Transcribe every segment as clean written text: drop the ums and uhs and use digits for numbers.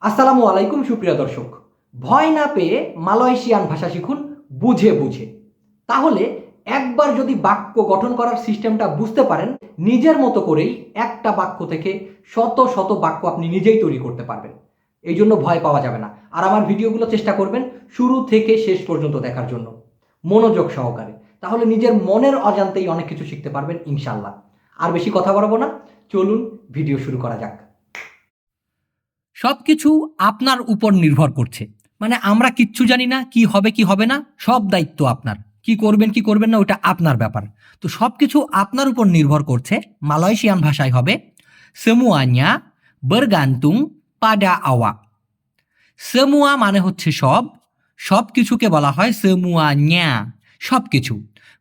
আসসালামু আলাইকুম সুপ্রিয় দর্শক। ভয় না পেয়ে মালয়েশিয়ান ভাষা শিখুন বুঝে বুঝে। তাহলে একবার যদি বাক্য গঠন করার সিস্টেমটা বুঝতে পারেন, নিজের মতো করেই একটা বাক্য থেকে শত শত বাক্য আপনি নিজেই তৈরি করতে পারবেন। এই জন্য ভয় পাওয়া যাবে না। আর আমার ভিডিওগুলো চেষ্টা করবেন শুরু থেকে শেষ পর্যন্ত দেখার জন্য মনোযোগ সহকারে। তাহলে নিজের মনের অজান্তেই অনেক কিছু শিখতে পারবেন ইনশাল্লাহ। আর বেশি কথা বাড়াবো না, চলুন ভিডিও শুরু করা যাক। সবকিছু আপনার উপর নির্ভর করছে। মানে আমরা কিচ্ছু জানি না কি হবে কি হবে না, সব দায়িত্ব আপনার। কি করবেন কি করবেন না ওটা আপনার ব্যাপার। তো সবকিছু আপনার উপর নির্ভর করছে। মালয়েশিয়ান ভাষায় হবে সেমুয়াnya bergantung pada awak। সেমুয়া মানে হচ্ছে সব, সব কিছুকে বলা হয় সেমুয়াnya, সবকিছু।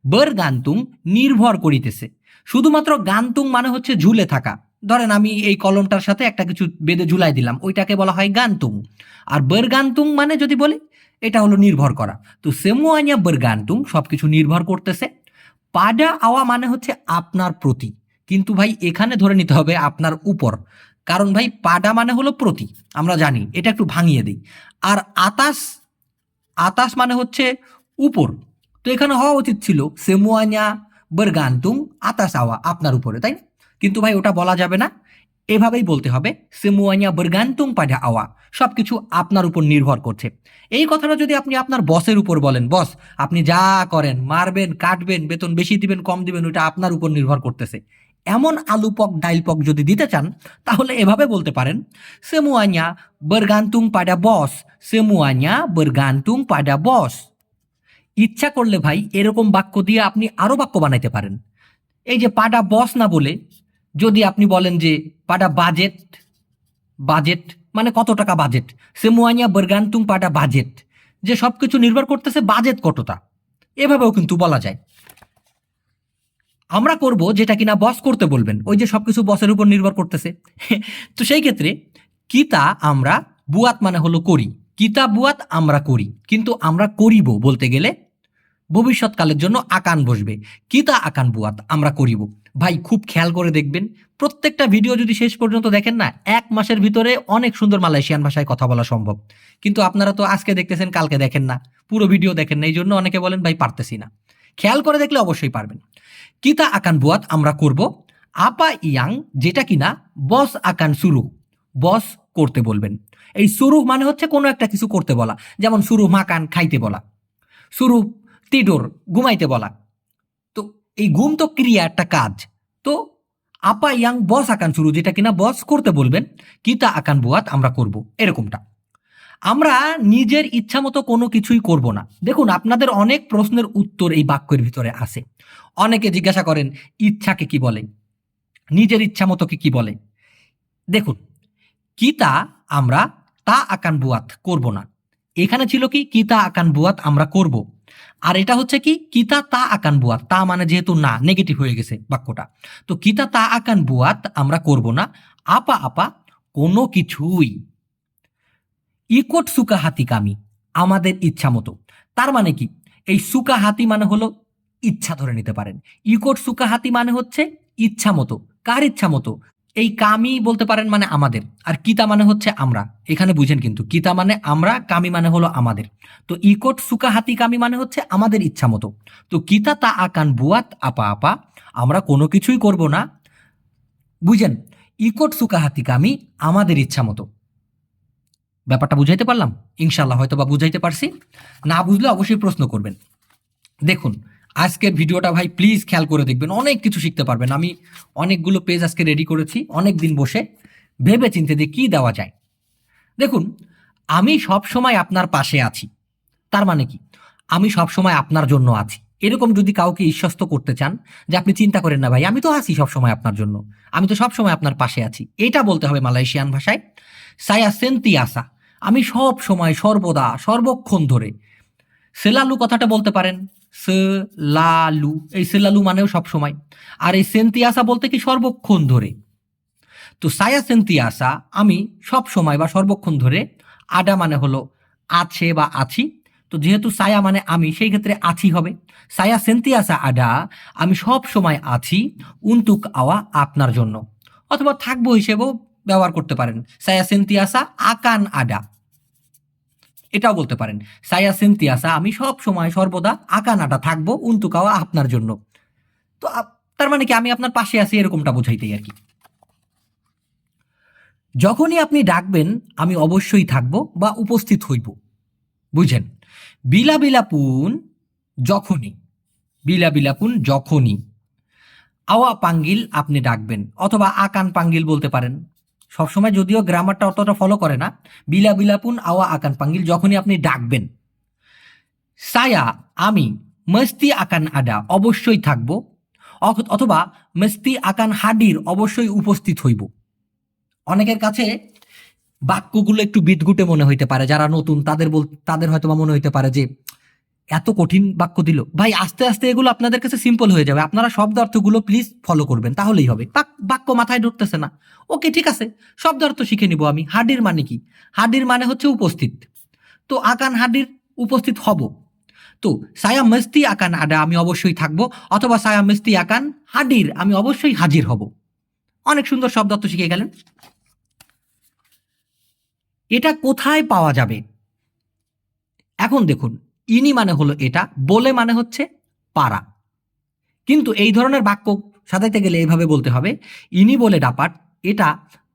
bergantung নির্ভর করিতেছে। শুধুমাত্র গান্তুং মানে হচ্ছে ঝুলে থাকা। ধরেন আমি এই কলমটার সাথে একটা কিছু বেঁধে ঝুলাই দিলাম, ওইটাকে বলা হয় গান্তুং। আর bergantung মানে যদি বলি, এটা হলো নির্ভর করা। তো semuanya bergantung সবকিছু নির্ভর করতেছে। পাডা আওয়া মানে হচ্ছে আপনার প্রতি। কিন্তু ভাই এখানে ধরে নিতে হবে আপনার উপর, কারণ ভাই পাডা মানে হলো প্রতি, আমরা জানি। এটা একটু ভাঙিয়ে দিই। আর আতাস, আতাস মানে হচ্ছে উপর। তো এখানে হওয়া উচিত ছিল সেমুয়াnya bergantung আতাস আওয়া, আপনার উপরে, তাই না? কিন্তু ভাই ওটা বলা যাবে না, এভাবেই বলতে হবে semuanya bergantung pada awak। সবকিছু আপনার উপর নির্ভর করছে। এই কথাটা যদি আপনি আপনার বসের উপর বলেন, বস আপনি যা করেন, মারবেন কাটবেন, বেতন বেশি দিবেন কম দিবেন, ওটা আপনার উপর নির্ভর করতেছে, এমন আলুপক ডাইলপক যদি দিতে চান, তাহলে এভাবে বলতে পারেন semuanya bergantung pada bos, semuanya bergantung pada bos। ইচ্ছা করলে ভাই এরকম বাক্য দিয়ে আপনি আরো বাক্য বানাইতে পারেন। এই যে পাডা বস না বলে যদি আপনি বলেন যে পাডা বাজেট, বাজেট মানে কত টাকা budget, semuanya bergantung pada budget, যে সবকিছু নির্ভর করতেছে বাজেট কতটা, এভাবেও কিন্তু বলা যায়। আমরা করব যেটা কিনা বস করতে বলবেন, ওই যে সবকিছু বসের উপর নির্ভর করতেছে। তো সেই ক্ষেত্রে কিতা আমরা বুয়াত মানে হলো করি, কিতা বুয়াত আমরা করি, কিন্তু আমরা করিব বলতে গেলে ভবিষ্যৎকালের জন্য আকান বসবে, কিতা আকান বুয়াত আমরা করিব। ভাই খুব খেয়াল করে দেখবেন, প্রত্যেকটা ভিডিও যদি শেষ পর্যন্ত দেখেন না, 1 মাসের ভিতরে অনেক সুন্দর মালয়েশিয়ান ভাষায় কথা বলা সম্ভব। কিন্তু আপনারা তো আজকে দেখতেছেন কালকে দেখেন না, পুরো ভিডিও দেখেন না, এই জন্য অনেকে বলেন ভাই পারতেছি না। খেয়াল করে দেখলে অবশ্যই পারবেন। কিতা আকান বুয়াত আমরা করব, আপা ইয়াং যেটা কিনা বস আকান শুরু, বস করতে বলবেন। এই শুরু মানে হচ্ছে কোনো একটা কিছু করতে বলা, যেমন শুরু মাকান খাইতে বলা, শুরু তিডোর ঘুমাইতে বলা। তো এই ঘুম তো ক্রিয়া, একটা কাজ। তো আপা ইয়াং বস আকান শুরু যেটা কিনা বস করতে বলবেন, কিতা আকান বুয়াত আমরা করব, এরকমটা। আমরা নিজের ইচ্ছা মতো কোনো কিছুই করব না। দেখুন আপনাদের অনেক প্রশ্নের উত্তর এই বাক্যের ভিতরে আছে। অনেকে জিজ্ঞাসা করেন ইচ্ছাকে কি বলে, নিজের ইচ্ছা মতোকে কি বলে। দেখুন, কিতা আমরা তা আকান বুয়াত করব না, এখানে ছিল কি কিতা আকান বুয়াত আমরা করব। আর এটা হচ্ছে কি কিতা তা আকান বুয়াত, তা মানে যেহেতু না, নেগেটিভ হয়ে গেছে বাক্যটা। তো কিতা তা আকান বুয়াত আমরা করব না, আপা আপা কোনো কিছুই, ইকোট সুকা হাতি কামি আমাদের ইচ্ছা মতো। তার মানে কি, এই সুকা হাতি মানে হলো ইচ্ছা, ধরে নিতে পারেন। ইকোট সুকা হাতি মানে হচ্ছে ইচ্ছা মতো, কার ইচ্ছা মতো। এই কামি বলতে পারেন মানে আমাদের, আর কিতা মানে হচ্ছে আমরা। এখানে বুঝেন কিন্তু, কিতা মানে আমরা, কামি মানে হলো আমাদের। তো ইকোট সুকা হাতি কামি মানে হচ্ছে আমাদের ইচ্ছা মতো। তো কিতা তা আকান বুয়াত আপা আপা আমরা কোনো কিছুই করব না, বুঝেন, ইকোট সুকা হাতি কামি আমাদের ইচ্ছা মতো। ব্যাপারটা বুঝাইতে পারলাম? ইনশাল্লাহ হয়তো বা বুঝাইতে পারছি। না বুঝলে অবশ্যই প্রশ্ন করবেন। দেখুন আজকের ভিডিওটা ভাই প্লিজ খেয়াল করে দেখবেন, অনেক কিছু শিখতে পারবেন। আমি অনেকগুলো পেজ আজকে রেডি করেছি, অনেক দিন বসে ভেবে চিন্তে দিয়ে কি দেওয়া যায়। দেখুন, আমি সব সময় আপনার পাশে আছি, তার মানে কি আমি সব সময় আপনার জন্য আছি। এরকম যদি কাউকে ইশ্বস্ত করতে চান যে আপনি চিন্তা করেন না ভাই, আমি তো আছি সব সময় আপনার জন্য, আমি তো সব সময় আপনার পাশে আছি, এটা বলতে হবে মালয়েশিয়ান ভাষায় সায়া সেন্তি আসা, আমি সব সময় সর্বদা সর্বক্ষণ ধরে। সেলালু কথাটা বলতে পারেন সেলালু, এই সেলালু মানেও সব সময়। আর এই সেন্তিয়াসা বলতে কি সর্বক্ষণ ধরে। তো সায়া সেন্তিয়াসা আমি সব সময় বা সর্বক্ষণ ধরে, আডা মানে হলো আছে বা আছি। তো যেহেতু সায়া মানে আমি, সেই ক্ষেত্রে আছি হবে। সায়া সেন্তিয়াসা আডা আমি সব সময় আছি, উন্তুক আওয়া আপনার জন্য, অথবা থাকবো হিসেবেও ব্যবহার করতে পারেন। সায়া সেন্তিয়াসা আকান আডা, এটাও বলতে পারেন। সায়া সেন্তিয়াসা, আমি সব সময় সর্বদা আকান আডা থাকবো, উন্তুকাওয়া আপনার জন্য। তো তার মানে কি আমি আপনার পাশে আছি, এরকমটা বোঝাইতেই আর কি। যখনই আপনি ডাকবেন আমি অবশ্যই থাকবো বা উপস্থিত হইব, বুঝেন। বিলা বিলাপুন যখনই, বিলা বিলাপুন যখনই, আওয়া পাঙ্গিল আপনি ডাকবেন, অথবা আকান পাঙ্গিল বলতে পারেন। সবসময় যদিও গ্রামারটা অতটা ফলো করে না, বিলা বিলাপুন আওয়া আকান পাঙ্গিল যখনই আপনি ডাকবেন। সায়া আমি, মস্তি আকান আডা অবশ্যই থাকবো, অথবা মস্তি আকান হাডির অবশ্যই উপস্থিত হইব। অনেকের কাছে বাক্যগুলো একটু বিদঘুটে মনে হইতে পারে, যারা নতুন তাদের হয়তো মনে হইতে পারে যে এত কঠিন বাক্য দিল। ভাই আস্তে আস্তে এগুলো আপনাদের কাছে সিম্পল হয়ে যাবে, আপনারা শব্দ অর্থগুলো প্লিজ ফলো করবেন, তাহলেই হবে। বাক্য মাথায় ঢুকতেছে না, ওকে ঠিক আছে, শব্দ অর্থ শিখে নিব আমি। হাডির মানে কি? হাডির মানে হচ্ছে উপস্থিত, তো আকান হাডির উপস্থিত হব। তো সায়া মস্তি আকান আডা আমি অবশ্যই থাকবো, অথবা সায়া মস্তি আকান হাডির আমি অবশ্যই হাজির হব। অনেক সুন্দর শব্দ অর্থ শিখে গেলেন। এটা কোথায় পাওয়া যাবে? এখন দেখুন, ইনি মানে হলো এটা, বলে মানে হচ্ছে পারা। কিন্তু এই ধরনের বাক্য সাজাইতে গেলে এইভাবে বলতে হবে, ইনি বলে ডাপাট এটা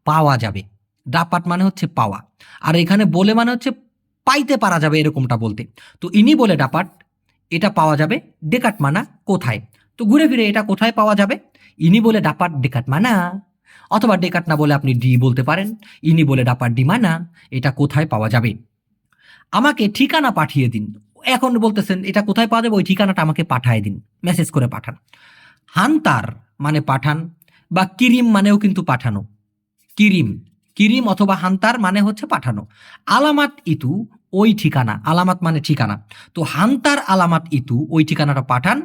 পাওয়া যাবে। ডাপাট মানে হচ্ছে পাওয়া, আর এখানে বলে মানে হচ্ছে পাইতে পারা যাবে, এরকমটা বলতে। তো ইনি বলে ডাপাট এটা পাওয়া যাবে ডেকাট মানা কোথায়। তো ঘুরে ফিরে এটা কোথায় পাওয়া যাবে? ইনি বলে ডাপাট ডেকাট মানা, অথবা ডেকাট না বলে আপনি ডি বলতে পারেন, ইনি বলে ডাপাট ডি মানা, এটা কোথায় পাওয়া যাবে। আমাকে ঠিকানা পাঠিয়ে দিন। এখন বলতেছেন এটা কোথায় পাওয়া যাবে, ওই ঠিকানাটা আমাকে পাঠিয়ে দিন, মেসেজ করে পাঠান। হান্তার মানে পাঠান, বা কিরিম মানেও কিন্তু পাঠানো। কিরিম, কিরিম অথবা হান্তার মানে হচ্ছে পাঠানো। আলামাত ইতু ওই ঠিকানা, আলামাত মানে ঠিকানা। তো হান্তার আলামাত ইতু ওই ঠিকানাটা পাঠান।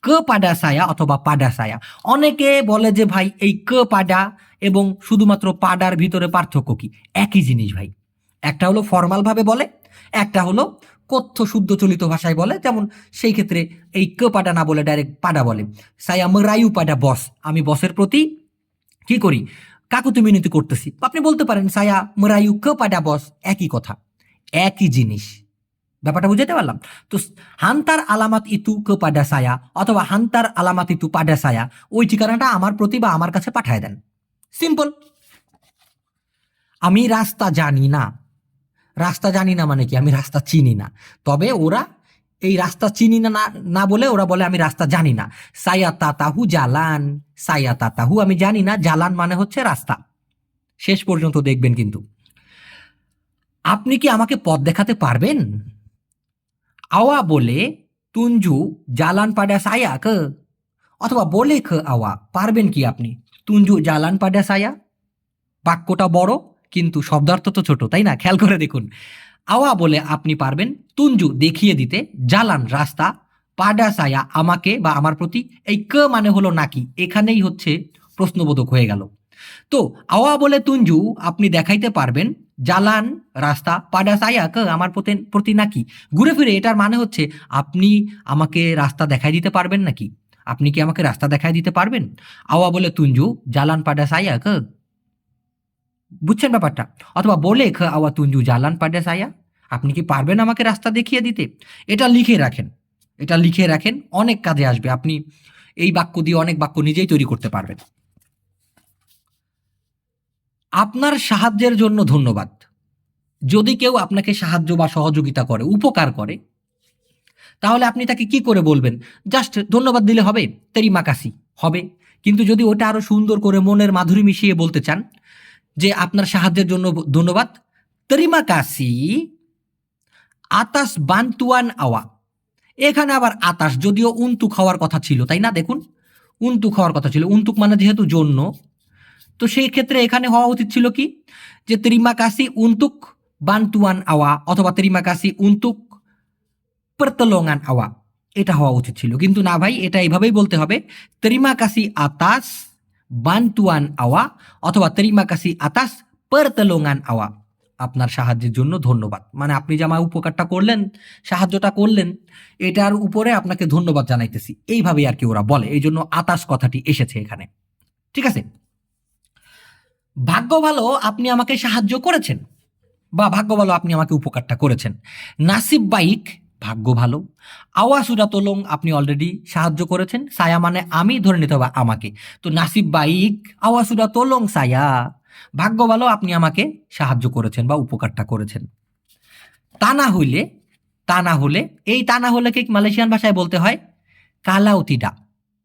ক পাডা সায়া অথবা পাডা সায়া। অনেকে বলে যে ভাই এই ক পাডা এবং শুধুমাত্র পাডার ভিতরে পার্থক্য কি? একই জিনিস ভাই। একটা হলো ফর্মাল ভাবে বলে, একটা হলো কথ্য শুদ্ধ চলিত ভাষায় বলে। যেমন সেই ক্ষেত্রে এই ক পাডা না বলে ডাইরেক্ট পাডা বলে। সায়া মরায়ু পাডা বস, আমি বসের প্রতি কি করি, কাকুতি মিনতি করতেছি। আপনি বলতে পারেন সায়া মরায়ু ক পাডা বস, একই কথা, একই জিনিস। ব্যাপারটা বুঝাতে পারলাম? তো হান্তার আলামাত ইতু ক পাডা সায়া অথবা হান্তার আলামাত ইতু পাডা সায়া, ওই ঠিকানাটা আমার প্রতি বা আমার কাছে পাঠায় দেন। সিম্পল। আমি রাস্তা জানি না। রাস্তা জানি না মানে কি? আমি রাস্তা চিনি না। তবে ওরা এই রাস্তা চিনি না না বলে ওরা বলে আমি রাস্তা জানি না। সায়া তাতাহু জালান, সায়া তাতাহু আমি জানি না, জালান মানে হচ্ছে রাস্তা। শেষ পর্যন্ত দেখবেন কিন্তু। আপনি কি আমাকে পথ দেখাতে পারবেন? আওয়া বলে তুঞ্জু জালান পাডা সায়া কে, অথবা বলে খ আওয়া, পারবেন কি আপনি? তুঞ্জু জালান পাডা সায়া, বাক্যটা বড় কিন্তু শব্দার্থ তো ছোট, তাই না? খেয়াল করে দেখুন। আওয়া বলে আপনি পারবেন, তুঞ্জু দেখিয়ে দিতে, জালান রাস্তা, পাডা সায়া আমাকে বা আমার প্রতি। এই ক মানে হলো নাকি, এখানেই হচ্ছে প্রশ্নবোধক হয়ে গেল। তো আওয়া বলে তুঞ্জু আপনি দেখাইতে পারবেন, জালান রাস্তা, পাডা সায়া ক আমার প্রতি নাকি। ঘুরে ফিরে এটার মানে হচ্ছে আপনি আমাকে রাস্তা দেখাই দিতে পারবেন নাকি, আপনি কি আমাকে রাস্তা দেখাই দিতে পারবেন? আওয়া বলে তুঞ্জু জালান পাডা সায়া ক, বুঝছেন ব্যাপারটা? অথবা বলে খ আওয়া তুঞ্জু জালান পাডা সায়া, আপনি কি পারবেন আমাকে রাস্তা দেখিয়ে দিতে? এটা লিখে রাখেন, এটা লিখে রাখেন, অনেক কাজে আসবে। আপনি এই বাক্য দিয়ে অনেক বাক্য নিজেই তৈরি করতে পারবেন। আপনার সাহায্যের জন্য ধন্যবাদ। যদি কেউ আপনাকে সাহায্য বা সহযোগিতা করে, উপকার করে, তাহলে আপনি তাকে কি করে বলবেন? জাস্ট ধন্যবাদ দিলে হবে? তেরিমা কাসি হবে। কিন্তু যদি ওটা আরো সুন্দর করে মনের মাধুরী মিশিয়ে বলতে চান যে আপনার সাহায্যের জন্য ধন্যবাদ, তেরিমা কাসি আতাস বান্তুয়ান আওয়া। এখানে আবার আতাস, যদিও উন্তুক হওয়ার কথা ছিল, তাই না? দেখুন, উন্তুক হওয়ার কথা ছিল, উন্তুক মানে যেহেতু জন্য, তো সেই ক্ষেত্রে এখানে হওয়া উচিত ছিল কি, যে তেরিমা কাসি উন্তুক বান্তুয়ান আওয়া, অথবা তেরিমা কাসি উন্তুক pertolongan আওয়া, এটা হওয়া উচিত ছিল। কিন্তু না ভাই, এটা এইভাবেই বলতে হবে, তেরিমা কাসি আতাস বান্তুয়ান আওয়া, অথবা তেরিমা কাসি আতাস pertolongan আওয়া, আপনার সাহায্যের জন্য ধন্যবাদ। মানে আপনি যে আমার উপকারটা করলেন, সাহায্যটা করলেন, এটার উপরে আপনাকে ধন্যবাদ জানাইতেছি, এইভাবেই আর কি ওরা বলে। এই জন্য আতাস কথাটি এসেছে এখানে, ঠিক আছে? ভাগ্য ভালো আপনি আমাকে সাহায্য করেছেন, বা ভাগ্য ভালো আপনি আমাকে উপকারটা করেছেন। নাসিব বাইক, ভাগ্য ভালো। আওয়া সুরা তোলং, আপনি অলরেডি সাহায্য করেছেন। সায়া মানে আমি, ধরে নিতে হবে আমাকে। তো নাসিব বাইক আওয়া সুরা তোলং সায়া, ভাগ্য ভালো আপনি আমাকে সাহায্য করেছেন বা উপকারটা করেছেন। তা না হইলে, তা না হলে, এই তা না হলে কি মালয়েশিয়ান ভাষায় বলতে হয় কালাউতিডা,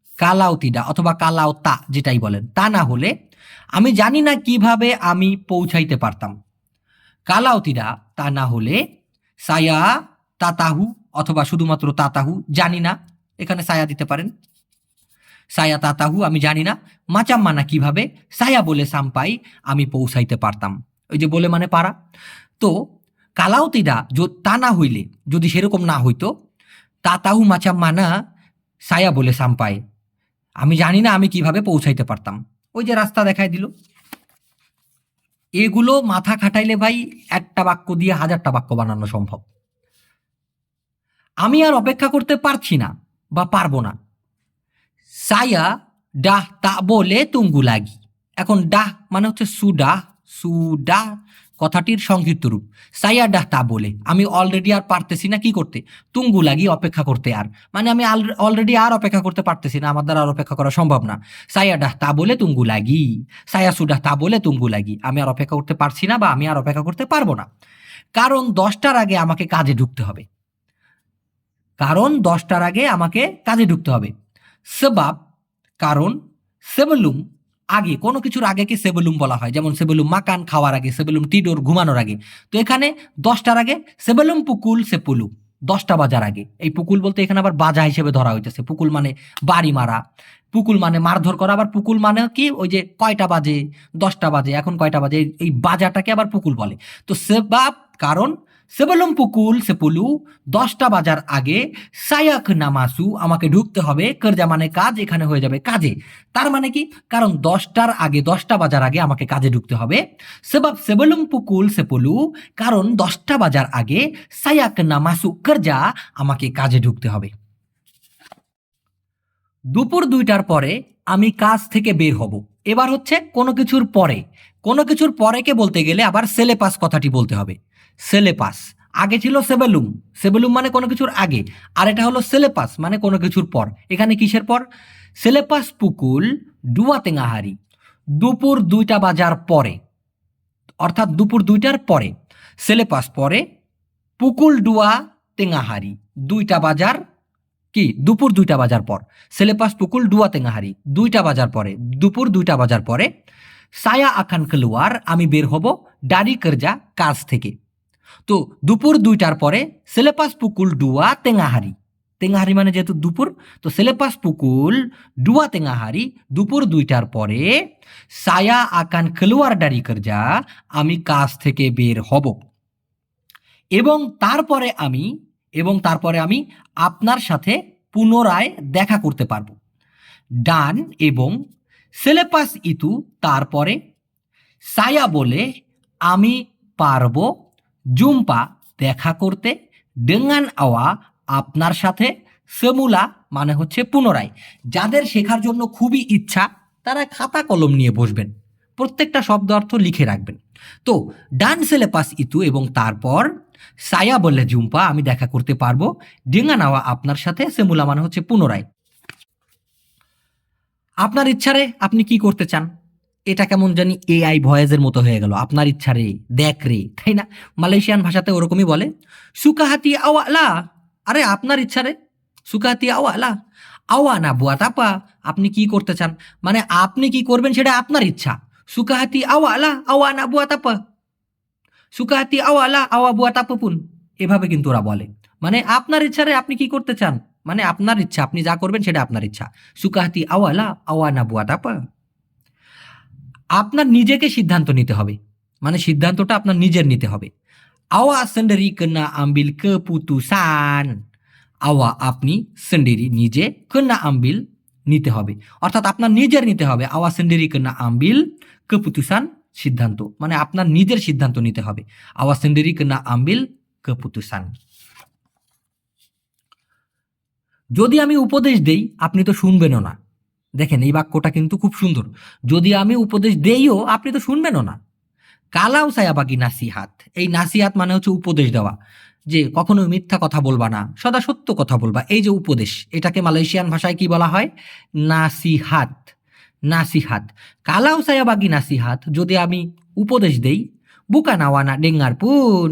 কালাউতিডা অথবা কালাউতা যেটাই বলেন। তা না হলে আমি জানি না কিভাবে আমি পৌঁছাইতে পারতাম। কালাউতিরা, তা না হলে সায়া তাতাহু অথবা শুধুমাত্র তাতাহু, জানি না, এখানে সায়া দিতে পারেন। সায়া তাতাহু, আমি জানি না। মাচাম মানা কিভাবে, সায়া বলে সাম্পাই, আমি পৌঁছাইতে পারতাম। ওই যে বলে মানে পারা। তো কালাউতিরা তা না হইলে, যদি সেরকম না হইতো, তাতাহু মাচাম মানা সায়া বলে সাম্পাই, আমি জানি না আমি কিভাবে পৌঁছাইতে পারতাম। ওই যে রাস্তা দেখায় দিল। এগুলো মাথা খাটাইলে ভাই একটা বাক্য দিয়ে 1000টা বাক্য বানানো সম্ভব। আমি আর অপেক্ষা করতে পারছি না বা পারবো না। সায়া ডাহ তা বলে তুঙ্গু লাগি। এখন ডাহ মানে হচ্ছে সুডাহ, সুডাহ কথাটির সংক্ষিপ্ত রূপ। সায়া ডাহ তা বলে, আমি অলরেডি আর পারতেছি না কি করতে, তুঙ্গু লাগি অপেক্ষা করতে। আর মানে আমি অলরেডি আর অপেক্ষা করতে পারতেছি না, আমার দ্বারা আর অপেক্ষা করা সম্ভব না। সায়া ডাহ তা বলে তুঙ্গু লাগি, সায়া সুডাহ তা বলে তুঙ্গু লাগি, আমি আর অপেক্ষা করতে পারছি না বা আমি আর অপেক্ষা করতে পারবো না। কারণ 10টার আগে আমাকে কাজে ঢুকতে হবে, কারণ 10টার আগে আমাকে কাজে ঢুকতে হবে। সেবাব, কারণ। সেবলুম, আগে, কোনো কিছুর আগে কি সেবলুম বলা হয়, যেমন সেবলুম মাকান, খাওয়ার আগে, সেবলুম তিডোর, ঘুমানোর আগে। তো এখানে 10টার আগে সেবলুম পুকুল সেপুলু, 10টা বাজার আগে। এই পুকুল বলতে এখানে আবার বাজা হিসেবে ধরা হইতেছে। পুকুল মানে বাড়ি মারা, পুকুল মানে মারধর করা, আবার পুকুল মানে কি ওই যে কয়টা বাজে, 10টা বাজে, এখন কয়টা বাজে, এই বাজাটাকে আবার পুকুল বলে। তো সেবাব, কারণ। সেবলুম পুকুল সেপুলু, 10টা বাজার আগে। সায়াক নামাসু, আমাকে ঢুকতে হবে। কার্জা মানে কাজ, এখানে হয়ে যাবে কাজে। তার মানে কি, কারণ 10টার আগে, 10টা বাজার আগে আমাকে কাজে ঢুকতে হবে। সেবাব সেবলুম পুকুল সেপুলু, কারণ 10টা বাজার আগে। সায়াক নামাসু কার্জা, আমাকে কাজে ঢুকতে হবে। দুপুর 2টার পরে আমি কাজ থেকে বের হব। এবার হচ্ছে কোনো কিছুর পরে। কোনো কিছুর পরেকে বলতে গেলে আবার সেলেপাস কথাটি বলতে হবে। সেলেপাস, আগে ছিল সেবেলুম, সেবেলুম মানে কোনো কিছুর আগে, আর এটা হলো সেলেপাস মানে কোনো কিছুর পর। এখানে কিসের পর? সেলেপাস পুকুল ডুয়া তেঙ্গাহারি, দুপুর 2টা বাজার পরে, অর্থাৎ দুপুর 2টার পরে। সেলেপাস পরে, পুকুল ডুয়া তেঙ্গাহারি, 2টা বাজার কি, দুপুর 2টা বাজার পর। সেলেপাস পুকুল ডুয়া তেঙ্গাহারি, 2টা বাজার পরে, দুপুর 2টা বাজার পরে। সায়া আখান কেলুয়ার, আমি বের হব। ডারি কার্জা, কাজ থেকে। তো দুপুর 2টার পরে সেলেপাস পুকুল ডুয়া তেঙ্গাহারি, তেঙ্গাহারি মানে যেহেতু দুপুর, তো সেলেপাস পুকুল ডুয়া তেঙ্গাহারি, দুপুর 2টার পরে। সায়া আকান কেলুয়ার ডারি কার্জা, আমি কাজ থেকে বের হব। এবং তারপরে আমি আপনার সাথে পুনরায় দেখা করতে পারবো। ডান এবং সেলেপাস ইতু, তারপরে। সায়া বলে, আমি পারবো। জুম্পা, দেখা করতে। ডেঙ্গান আওয়া, আপনার সাথে। সেমুলা মানে হচ্ছে পুনরায়। যাদের শেখার জন্য খুবই ইচ্ছা তারা খাতা কলম নিয়ে বসবেন, প্রত্যেকটা শব্দ অর্থ লিখে রাখবেন। তো ডান সেলেপাস ইতু এবং তারপর সায়া বললে জুম্পা, আমি দেখা করতে পারবো। ডেঙ্গান আওয়া, আপনার সাথে। সেমুলা মানে হচ্ছে পুনরায়। আপনার ইচ্ছারে আপনি কি করতে চান? এটা কেমন জানি এআই ভয়েসের মতো হয়ে গেল। আপনার ইচ্ছা রে, দেখ রে, তাই না? মালয়েশিয়ান ভাষাতে ওরকমই বলে। সুকাহাতি আওয়ালা, আরে আপনার ইচ্ছা রে। সুকাহাতি আওয়ালা, আওয়া না বুয়াত আপা, আপনি কি করতে চান, মানে আপনি কি করবেন সেটা আপনার ইচ্ছা। সুকাহাতি আওয়ালা, আওয়া না বুয়াত আপা, সুকাহাতি আওয়ালা, আওয়া বুয়াত আপাপুন, এভাবে কিন্তু ওরা বলে। মানে আপনার ইচ্ছা রে, আপনি কি করতে চান, মানে আপনার ইচ্ছা, আপনি যা করবেন সেটা আপনার ইচ্ছা। সুকাহাতি আওয়ালা, আওয়া না বুয়াত আপা। আপনার নিজেকে সিদ্ধান্ত নিতে হবে, মানে সিদ্ধান্তটা আপনার নিজের নিতে হবে। আওয়া সেন্ডারি কন্যা আম্বিল কেপুতুসান, আওয়া আপনি, সেন্ডারি নিজে, কন্যা আম্বিল নিতে হবে, অর্থাৎ আপনার নিজের নিতে হবে। আওয়া সেন্ডারি কন্যা আম্বিল কেপুতুসান, সিদ্ধান্ত, মানে আপনার নিজের সিদ্ধান্ত নিতে হবে। আওয়া সেন্ডারি কন্যা আম্বিল কেপুতুসান। যদি আমি উপদেশ দেই আপনি তো শুনবেনও না, দেখেন এই বাক্যটা কিন্তু খুব সুন্দর। যদি আমি উপদেশ দেইও আপনি তো শুনবেনও না। কালাও সায়াবাগি নাসিহাত, এই নাসিহাত মানে হচ্ছে উপদেশ দেওয়া, যে কখনো মিথ্যা কথা বলবা না, সদা সত্য কথা বলবা, এই যে উপদেশ, এটাকে মালয়েশিয়ান ভাষায় কি বলা হয়? নাসিহাত। নাসিহাত। কালাও সায়াবাগি নাসিহাত, যদি আমি উপদেশ দেই, বুকান আওয়া না ডেঙ্গার পুন,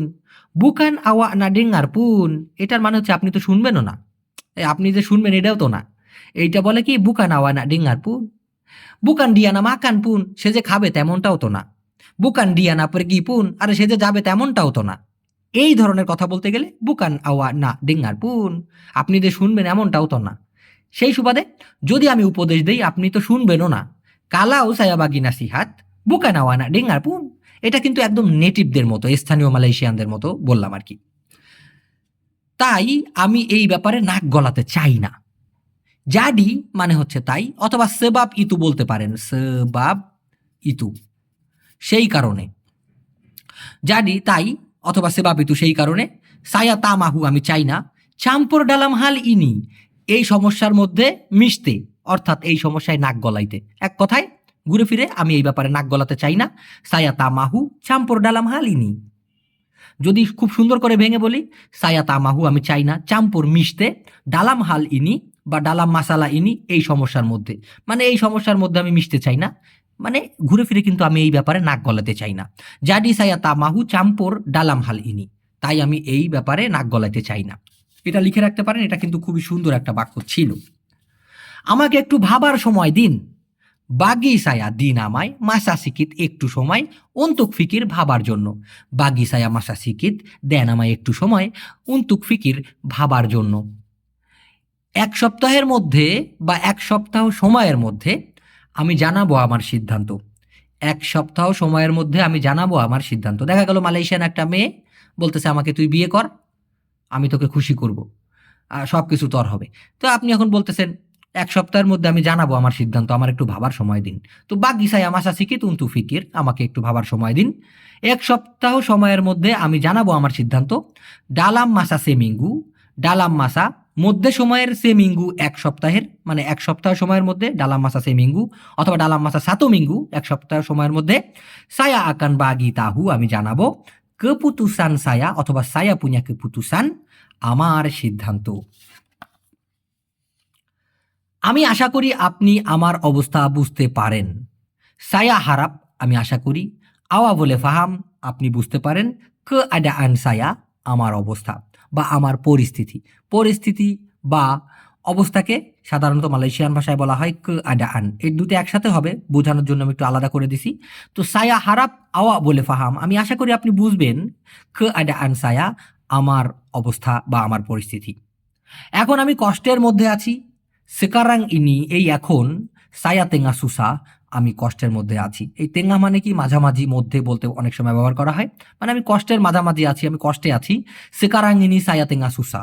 বুকান আওয়া না ডেঙ্গার পুন, এটার মানে হচ্ছে আপনি তো শুনবেনও না। আপনি যে শুনবেন এটাও তো না। এইটা বলে কি বুকান আওয়া না ডেঙ্গার পুন, বুকান ডিয়ানা মাকান পুন, সে যে খাবে তেমনটাও তো না। বুকান ডিয়ানা pergi পুন, আরে সে যে যাবে তেমনটাও তো না। এই ধরনের কথা বলতে গেলে বুকান আওয়া না ডেঙ্গার পুন, আপনি যে শুনবেন এমনটাও তো না। সেই সুবাদে যদি আমি উপদেশ দেই আপনি তো শুনবেনও না। কালাও সায়াবাগি নাসিহাত, বুকান আওয়া না ডেঙ্গার পুন, এটা কিন্তু একদম নেটিভদের মতো, স্থানীয় মালয়েশিয়ানদের মতো বললাম আর কি। তাই আমি এই ব্যাপারে নাক গলাতে চাই না। জাডি মানে হচ্ছে তাই, অথবা সেবাব ইতু বলতে পারেন, সেবাব ইতু, সেই কারণে। জাডি তাই, অথবা সেবাব ইতু সেই কারণে, সায়া তামাহু আমি চাই না, চাম্পর ডালাম হাল ইনি, এই সমস্যার মধ্যে মিশতে, অর্থাৎ এই সমস্যায় নাক গলাইতে। এক কথায় ঘুরে ফিরে আমি এই ব্যাপারে নাক গলাতে চাই না। সায়া তামাহু চাম্পর ডালাম হাল ইনি। যদি খুব সুন্দর করে ভেঙে বলি, সায়া তামাহু আমি চাই না, চাম্পর মিশতে, ডালাম হাল ইনি বা ডালাম মাসালা ইনি, এই সমস্যার মধ্যে, মানে এই সমস্যার মধ্যে আমি মিশতে চাই না, মানে ঘুরে ফিরে কিন্তু আমি এই ব্যাপারে নাক গলাতে চাই না। জাডি সায়া তামাহু চাম্পর ডালাম হাল ইনি, তাই আমি এই ব্যাপারে নাক গলাতে চাই না। এটা লিখে রাখতে পারেন, এটা কিন্তু খুবই সুন্দর একটা বাক্য ছিল। আমাকে একটু ভাবার সময় দিন, বাগি সায়া দিন আমায়, মাসা সিকিত একটু সময়, অন্তুক ফিকির ভাবার জন্য। বাগি সায়া মাসা সিকিত, দেন আমায় একটু সময়, অন্তুক ফিকির ভাবার জন্য। এক সপ্তাহের মধ্যে বা এক সপ্তাহ সময়ের মধ্যে আমি জানাবো আমার সিদ্ধান্ত। এক সপ্তাহ সময়ের মধ্যে আমি জানাবো আমার সিদ্ধান্ত। দেখা গেল মালয়েশিয়ান একটা মেয়ে বলতেছে আমাকে তুই বিয়ে কর, আমি তোকে খুশি করব, সব কিছু তোর হবে। তো আপনি এখন বলতেছেন এক সপ্তাহের মধ্যে আমি জানাবো আমার সিদ্ধান্ত, আমার একটু ভাবার সময় দিন। তো বাগিসাই আমাশা শিখি তুন্তু ফিকির, আমাকে একটু ভাবার সময় দিন। এক সপ্তাহ সময়ের মধ্যে আমি জানাবো আমার সিদ্ধান্ত। ডালাম মাসা সেমিঙ্গু, ডালাম মাসা মধ্যে সময়ের, সেমিঙ্গু এক সপ্তাহের, মানে এক সপ্তাহ সময়ের মধ্যে ডালাম মাসা সেমিঙ্গু, অথবা ডালাম মাসা সাতোমিঙ্গু এক সপ্তাহ সময়ের মধ্যে, সায়া আকান বাগি তাহু আমি জানাবো, কেপুতুসান সায়া, অথবা সায়া পুnya কেপুতুসান, আমার সিদ্ধান্ত। আমি আশা করি আপনি আমার অবস্থা বুঝতে পারেন। সায়া হারাপ আমি আশা করি, আওয়া বলে ফাহাম আপনি বুঝতে পারেন, কে আডা আন সায়া আমার অবস্থা বা আমার পরিস্থিতি। পরিস্থিতি বা অবস্থাকে সাধারণত মালয়েশিয়ান ভাষায় বলা হয় কে আডা আন, এই দুটো একসাথে হবে, বোঝানোর জন্য আমি একটু আলাদা করে দিছি। তো সায়া হারাপ আওয়া বলে ফাহাম, আমি আশা করি আপনি বুঝবেন, কে আডা আন সায়া আমার অবস্থা বা আমার পরিস্থিতি। এখন আমি কষ্টের মধ্যে আছি, সেকারাং ইনি এই এখন, সায়া তেঙ্গা সুসা আমি কষ্টের মধ্যে আছি। এই তেঙ্গা মানে কি মাঝামাঝি, মধ্যে বলতে অনেক সময় ব্যবহার করা হয়, মানে আমি কষ্টের মাঝামাঝি আছি, আমি কষ্টে আছি। সেকারাং ইনি সায়া তেঙ্গা সুসা,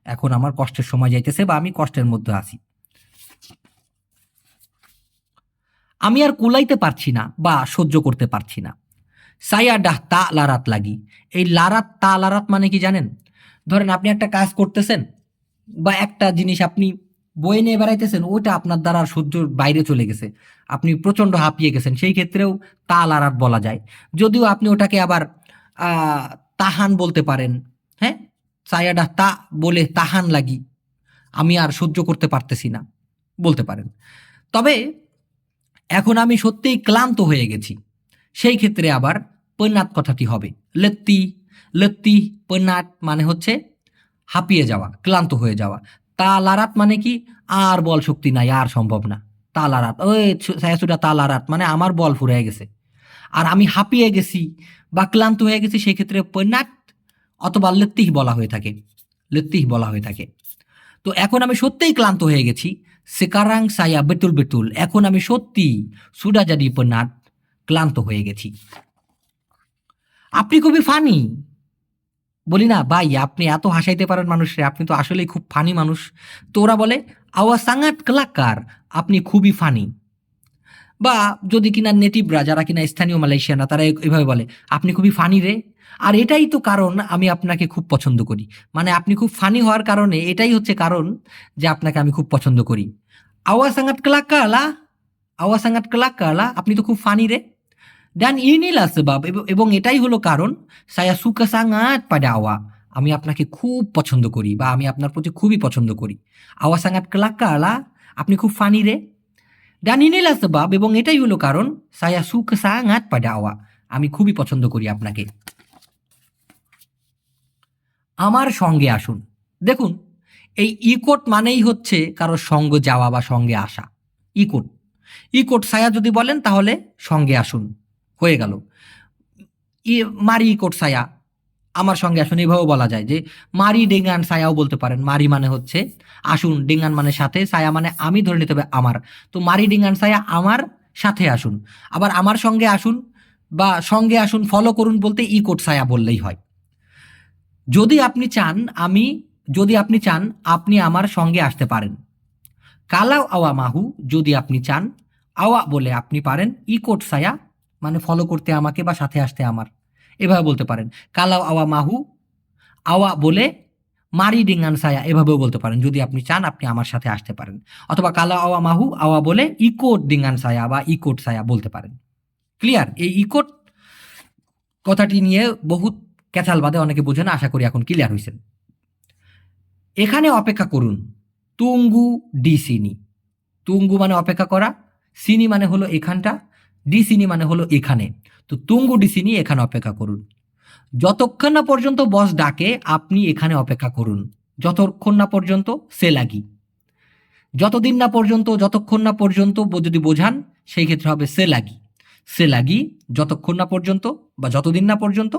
এখন আমার কষ্টের সময় যাইতেছে বা আমি কষ্টের মধ্যে আছি। আমি আর কুলাইতে পারছি না বা সহ্য করতে পারছি না। সায়া ডাহ তা লারাত লাগি, এই লারাত তা লারাত মানে কি জানেন? ধরেন আপনি একটা কাজ করতেছেন বা একটা জিনিস আপনি বয়ে নিয়ে বেড়াইতেছেন, ওইটা আপনার দ্বারা আর সহ্যর বাইরে চলে গেছে, আপনি প্রচন্ড হাঁপিয়ে গেছেন, সেই ক্ষেত্রেও তাল আরাত বলা যায়। যদিও আপনি ওটাকে আবার তাহান বলতে পারেন। হ্যাঁ, সায়াডা তা বলে তাহান লাগি, আমি আর সহ্য করতে পারতেছি না বলতে পারেন। তবে এখন আমি সত্যিই ক্লান্ত হয়ে গেছি, সেই ক্ষেত্রে আবার পৈনাত কথাটি হবে লেত্তি। লেত্তি পৈনাত মানে হচ্ছে হাঁপিয়ে যাওয়া, ক্লান্ত হয়ে যাওয়া। তালারাত মানে কি, আর বল শক্তি নাই, আর সম্ভব না। তালারাত ওই সায়াসুটা তালারাত মানে আমার বল ফুরিয়ে গেছে, আর আমি হাঁপিয়ে গেছি বা ক্লান্ত হয়ে গেছি, সেই ক্ষেত্রে পৈনাত অথবা লেত্তিহ বলা হয়ে থাকে, লেত্তিহ বলা হয়ে থাকে। তো এখন আমি সত্যিই ক্লান্ত হয়ে গেছি, সেকারাং সায়া বেতুল বেতুল, এখন আমি সত্যি সুডা জাদি পৈনাত ক্লান্ত হয়ে গেছি। আপনি খুবই ফানি, বলি না ভাই আপনি এত হাসাইতে পারেন মানুষরে, আপনি তো আসলেই খুব ফানি মানুষ। তো ওরা বলে আওয়া সাঙ্গাত কলাকার, আপনি খুবই ফানি। বা যদি কিনা নেটিভরা, যারা কিনা স্থানীয় মালয়েশিয়ানরা, তারা এভাবে বলে আপনি খুবই ফানি রে। আর এটাই তো কারণ আমি আপনাকে খুব পছন্দ করি, মানে আপনি খুব ফানি হওয়ার কারণে এটাই হচ্ছে কারণ যে আপনাকে আমি খুব পছন্দ করি। আওয়া sangat kelakar lah. আওয়া sangat kelakar lah. আপনি তো খুব ফানি রে। Dan inilah sebab এবং এটাই হলো কারণ saya suka sangat pada আওয়া। আমি আপনাকে খুব পছন্দ করি বা আমি আপনার প্রতি খুবই পছন্দ করি। আওয়া sangat kelakar lah. আপনি খুব ফানি রে। Dan inilah sebab এবং এটাই হলো কারণ saya suka sangat pada আওয়া। আমি খুবই পছন্দ করি আপনাকে। আমার সঙ্গে আসুন। দেখুন, এই ইকোট মানেই হচ্ছে কারোর সঙ্গে যাওয়া বা সঙ্গে আসা। ইকোট ইকোট সায়া যদি বলেন তাহলে সঙ্গে আসুন, হয়ে গেল। মারি ইকোট সায়া, আমার সঙ্গে আসুন, এইভাবেও বলা যায় যে মারি ডেঙ্গান সায়াও বলতে পারেন। মারি মানে হচ্ছে আসুন, ডেঙ্গান মানে সাথে, সায়া মানে আমি, ধরে নিতে হবে আমার। তো মারি ডেঙ্গান সায়া আমার সাথে আসুন। আবার আমার সঙ্গে আসুন বা সঙ্গে আসুন, ফলো করুন বলতে ইকোট সায়া বললেই হয়। যদি আপনি চান আপনি আমার সঙ্গে আসতে পারেন। কালাও আওয়া মাহু, যদি আপনি চান, আওয়া বলে আপনি পারেন, ইকোট সায়া মানে ফলো করতে আমাকে বা সাথে আসতে আমার, এভাবে বলতে পারেন। কালাও আওয়া মাহু, আওয়া বলে মারি ডিঙ্গান সায়া এভাবেও বলতে পারেন। যদি আপনি চান আপনি আমার সাথে আসতে পারেন। অথবা কালাও আওয়া মাহু, আওয়া বলে ইকোট ডিঙ্গান সায়া বা ইকোট সায়া বলতে পারেন। ক্লিয়ার? এই ইকোট কথাটি নিয়ে বহুত ক্যাচাল বাদে অনেকে বোঝে না, আশা করি এখন ক্লিয়ার হয়েছেন। এখানে অপেক্ষা করুন, তুঙ্গু ডি সিনি। তুঙ্গু মানে অপেক্ষা করা, সিনি মানে হলো এখানটা, ডি সিনি মানে হলো এখানে। তো তুঙ্গু ডি সিনি, এখানে অপেক্ষা করুন। যতক্ষণ না পর্যন্ত বস ডাকে আপনি এখানে অপেক্ষা করুন। যতক্ষণ না পর্যন্ত সে লাগি, যতদিন না পর্যন্ত, যতক্ষণ না পর্যন্ত যদি বোঝান সেই ক্ষেত্রে হবে সে লাগি। সে লাগি যতক্ষণ না পর্যন্ত বা যতদিন না পর্যন্ত।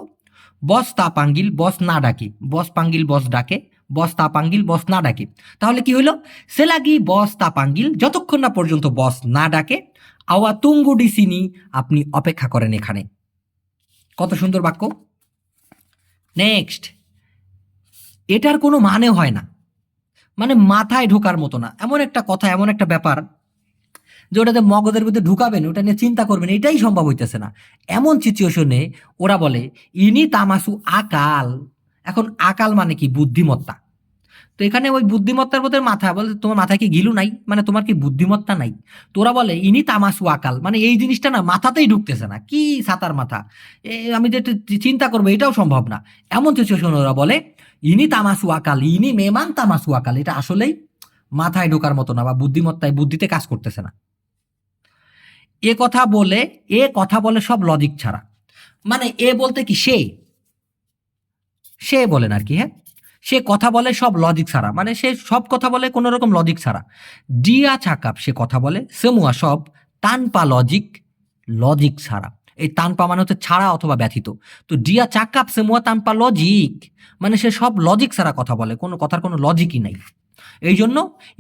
বস তা পাঙ্গিল, বস না ডাকে, বস পাঙ্গিল বস ডাকে, বস তা পাঙ্গিল বস না ডাকে। তাহলে কি হলো? সে লাগি বস তা পাঙ্গিল, যতক্ষণ না পর্যন্ত বস না ডাকে। আওয়া তুঙ্গু ডিসিনি, আপনি অপেক্ষা করেন এখানে। কত সুন্দর বাক্য। নেক্সট, এটার কোনো মানে হয় না, মানে মাথায় ঢোকার মতো না, এমন একটা কথা, এমন একটা ব্যাপার যে ওটাতে মগজের মধ্যে ঢুকাবেন, ওটা নিয়ে চিন্তা করবেন, এটাই সম্ভব হইতেছে না। এমন সিচুয়েশনে ওরা বলে ইনি তামাসু আকাল। এখন আকাল মানে কি? বুদ্ধিমত্তা। তো এখানে ওই বুদ্ধিমত্তার মধ্যে মাথা বলে, তোমার মাথায় কি গিলু নাই, মানে তোমার কি বুদ্ধিমত্তা নাই? তো ওরা বলে ইনি তামাসু আকাল, মানে এই জিনিসটা না মাথাতেই ঢুকতেছে না, কি সাতার মাথা, আমি যে চিন্তা করবো এটাও সম্ভব না। এমন সিচুয়েশন ওরা বলে ইনি তামাসু আকাল, ইনি মেমান তামাসু আকাল। এটা আসলেই মাথায় ঢোকার মতো না বা বুদ্ধিমত্তায়, বুদ্ধিতে কাজ করতেছে না। এ কথা বলে সব লজিক ছাড়া। মানে এ বলতে কি সে বলেন আর কি, হ্যাঁ, সে কথা বলে সব লজিক ছাড়া, মানে সে সব কথা বলে কোনো রকম লজিক ছাড়া। ডিয়া চাকাপ, সে কথা বলে সেমুয়া সব তানপা লজিক ছাড়া। এই তানপা মানে হচ্ছে ছাড়া অথবা ব্যথিত। তো ডিয়া চাকাপ সেমুয়া তানপা লজিক, মানে সে সব লজিক ছাড়া কথা বলে, কোনো কথার কোনো লজিকই নাই। এই জন্য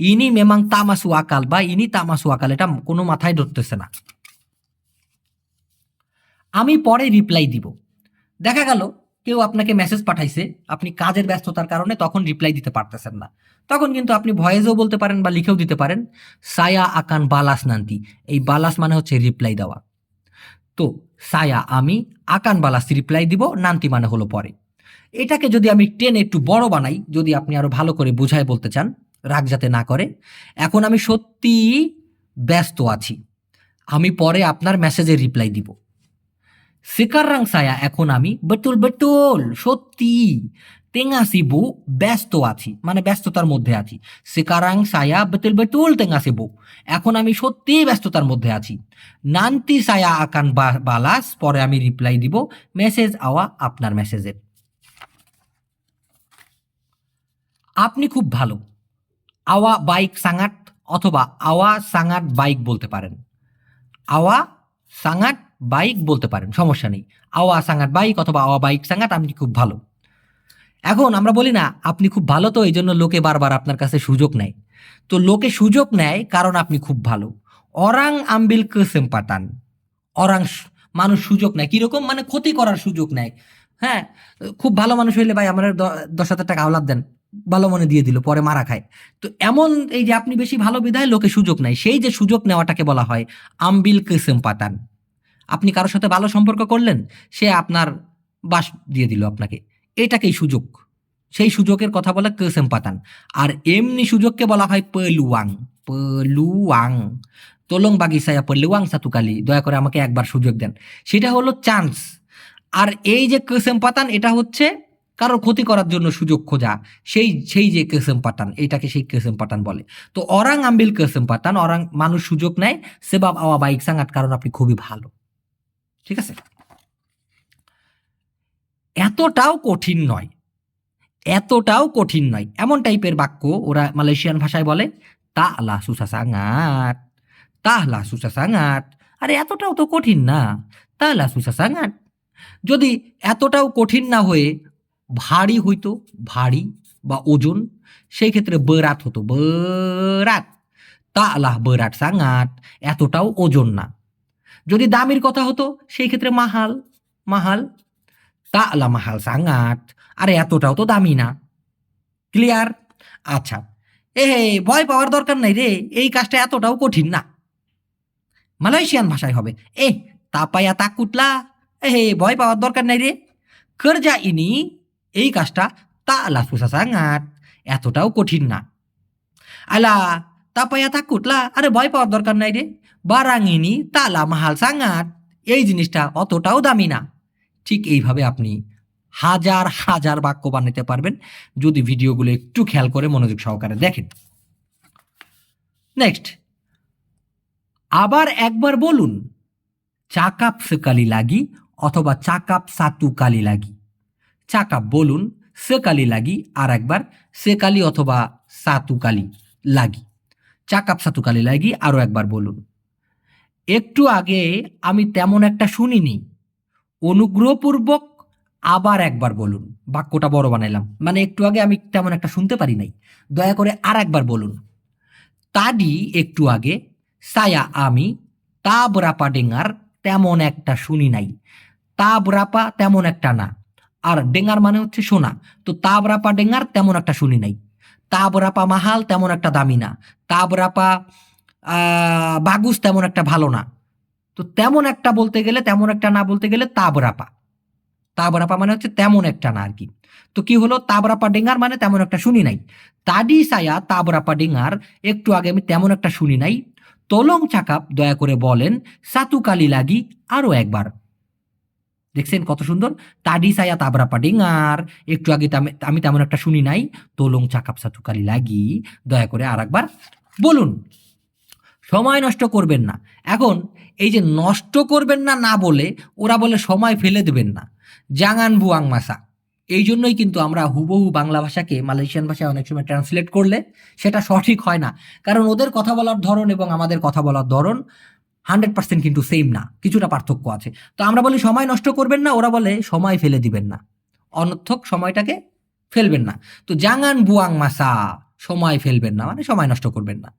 ইনি মেমাং তামাসু আকাল বা ইনি তামাসু আকাল, এটা কোনো মাথায় ধরতেছে না। আমি পরে রিপ্লাই দিব। দেখা গেল কেউ আপনাকে মেসেজ পাঠাইছে, আপনি কাজের ব্যস্ততার কারণে তখন রিপ্লাই দিতে পারতেছেন না, তখন কিন্তু আপনি ভয়েসও বলতে পারেন বা লিখেও দিতে পারেন সায়া আকান বালাস নান্তি। এই বালাস মানে হচ্ছে রিপ্লাই দেওয়া। তো সায়া আমি, আকান বালাস রিপ্লাই দিব, নান্তি মানে হলো পরে। এটাকে যদি আমি টেনে একটু বড় বানাই, যদি আপনি আরো ভালো করে বুঝায় বলতে চান, রাগ যাতে না করে, এখন আমি সত্যি ব্যস্ত আছি, আমি পরে আপনার মেসেজের রিপ্লাই দিব। সেকারাং সায়া, এখন আমি বেতুল বেতুল সত্যি, তেঙ্গা সিবু ব্যস্ত আছি, মানে ব্যস্ততার মধ্যে আছি। সেকারাং সায়া বেতুল বেতুল তেঙ্গা সিবু, এখন আমি সত্যি ব্যস্ততার মধ্যে আছি। নান্তি সায়া আকান বালাস, পরে আমি রিপ্লাই দিব মেসেজ আওয়া আপনার মেসেজের। আপনি খুব ভালো, আওয়া বাইক সাঙাট অথবা আওয়া সাঙাট বাইক বলতে পারেন। আওয়া সাঙাট বাইক বলতে পারেন, সমস্যা নেই। আওয়া সাঙাট বাইক অথবা আওয়া বাইক সাঙাট, আপনি খুব ভালো। এখন আমরা বলি না আপনি খুব ভালো, তো এই জন্য লোকে বারবার আপনার কাছে সুযোগ নেয়। তো লোকে সুযোগ নেয় কারণ আপনি খুব ভালো। অরাং আম্বিল কেসেম্পাতান, অরাং মানুষ সুযোগ নেয়, কিরকম মানে ক্ষতি করার সুযোগ নেয়। হ্যাঁ, খুব ভালো মানুষ হইলে ভাই আমার 10,000 টাকা আওলাদ দেন, ভালো মনে দিয়ে দিল, পরে মারা খায়। তো এমন এই যে আপনি বেশি ভালো বিধায় লোকে সুযোগ নেয়, সেই যে সুযোগ নেওয়াটাকে বলা হয় আম্বিল কেসেম্পাতান। আপনি কারোর সাথে ভালো সম্পর্ক করলেন, সে আপনার বাস দিয়ে দিল আপনাকে, এটাকেই সুযোগ, সেই সুযোগের কথা বলে কেসেম্পাতান। আর এমনি সুযোগকে বলা হয় পেলুয়াং। peluang. Tolong bagi saya peluang satu kali. দয়া করে আমাকে একবার সুযোগ দেন। সেটা হলো চান্স। আর এই যে kesempatan এটা হচ্ছে কারোর ক্ষতি করার জন্য সুযোগ খোঁজা। সেই যে kesempatan এটাকে সেই kesempatan বলে। তো orang ambil kesempatan, মানুষ সুযোগ নেয় sebab awak baik sangat কারণ আপনি খুবই ভালো। ঠিক আছে? এতটাও কঠিন নয়। এমন টাইপের বাক্য ওরা মালয়েশিয়ান ভাষায় বলে তাহলা susah sangat. তাহলা susah sangat. আরে এতটাও তো কঠিন না। তাহলা susah sangat. যদি এতটাও কঠিন না হয়ে ভারী হইতো, ভারী বা ওজন, সেই ক্ষেত্রে berat হতো, berat. তাহলাহ berat sangat. এতটাও ওজন না। যদি দামির কথা হতো সেই ক্ষেত্রে mahal. তাহলা mahal sangat. আরে এতটাও তো দামি না। ক্লিয়ার? আচ্ছা, ভয় পাওয়ার দরকার নাই রে, এই কাজটা এতটাও কঠিন না। মালয়েশিয়ান ভাষায় হবে তাপায়া তাকুটলা, ভয় পাওয়ার দরকার নাই রে। kerja ini, এই কাজটা তালা susah sangat, এতটাও কঠিন না। আলা তাপায়া তাকুটলা, আরে ভয় পাওয়ার দরকার নাই রে, barang ini তালা mahal sangat, এই জিনিসটা অতটাও দামি না। ঠিক এইভাবে আপনি হাজার বাক্য বানাতে পারবেন যদি ভিডিওগুলো একটু খেয়াল করে মনোযোগ সহকারে দেখেন। নেক্সট, আবার একবার বলুন cakap sekali lagi অথবা cakap satu kali lagi। cakap বলুন, sekali lagi আর একবার, sekali অথবা satu kali lagi। cakap satu kali lagi আরো একবার বলুন। একটু আগে আমি তেমন একটা শুনিনি, অনুগ্রহপূর্বক আবার একবার বলুন। বাক্যটা বড় বানাইলাম, মানে একটু আগে আমি তেমন একটা শুনতে পারি নাই, দয়া করে আর একবার বলুন। তাডি একটু আগে, সায়া আমি, তা berapa dengar তেমন একটা শুনি নাই। তা berapa তেমন একটা না, আর ডেঙ্গার মানে হচ্ছে শোনা। তো তা berapa dengar তেমন একটা শুনি নাই। তা berapa mahal তেমন একটা দামি না। তা berapa bagus তেমন একটা ভালো না। তো তেমন একটা বলতে গেলে, তেমন একটা না বলতে গেলে তা berapa মানে হচ্ছে তেমন একটা না আর কি। তো কি হলো, তা berapa dengar মানে তেমন একটা শুনি নাই। তাডি সায়া তা berapa dengar, একটু আগে আমি তেমন একটা শুনি নাই। তলং চাকাপ দয়া করে বলেন, সাতু কালি লাগি আরো একবার। দেখছেন কত সুন্দর, তাডি সায়া তা berapa dengar, একটু আগে আমি তেমন একটা শুনি নাই। তলং চাকাপ সাতু কালি লাগি, দয়া করে আর একবার বলুন। সময় নষ্ট করবেন না। এখন এই যে নষ্ট করবেন না না বলে ওরা বলে সময় ফেলে দেবেন না, জাঙ্গান বুয়াং মাসা। এই জন্যই কিন্তু আমরা হুবহু বাংলা ভাষাকে মালয়েশিয়ান ভাষায় অনেক সময় ট্রান্সলেট করলে সেটা সঠিক হয় না, কারণ ওদের কথা বলার ধরন এবং আমাদের কথা বলার ধরন 100% কিন্তু সেম না, কিছুটা পার্থক্য আছে। তো আমরা বলি সময় নষ্ট করবেন না, ওরা বলে সময় ফেলে দিবেন না, অনর্থক সময়টাকে ফেলবেন না। তো জাঙ্গান বুয়াং মাসা, সময় ফেলবেন না মানে সময় নষ্ট করবেন না।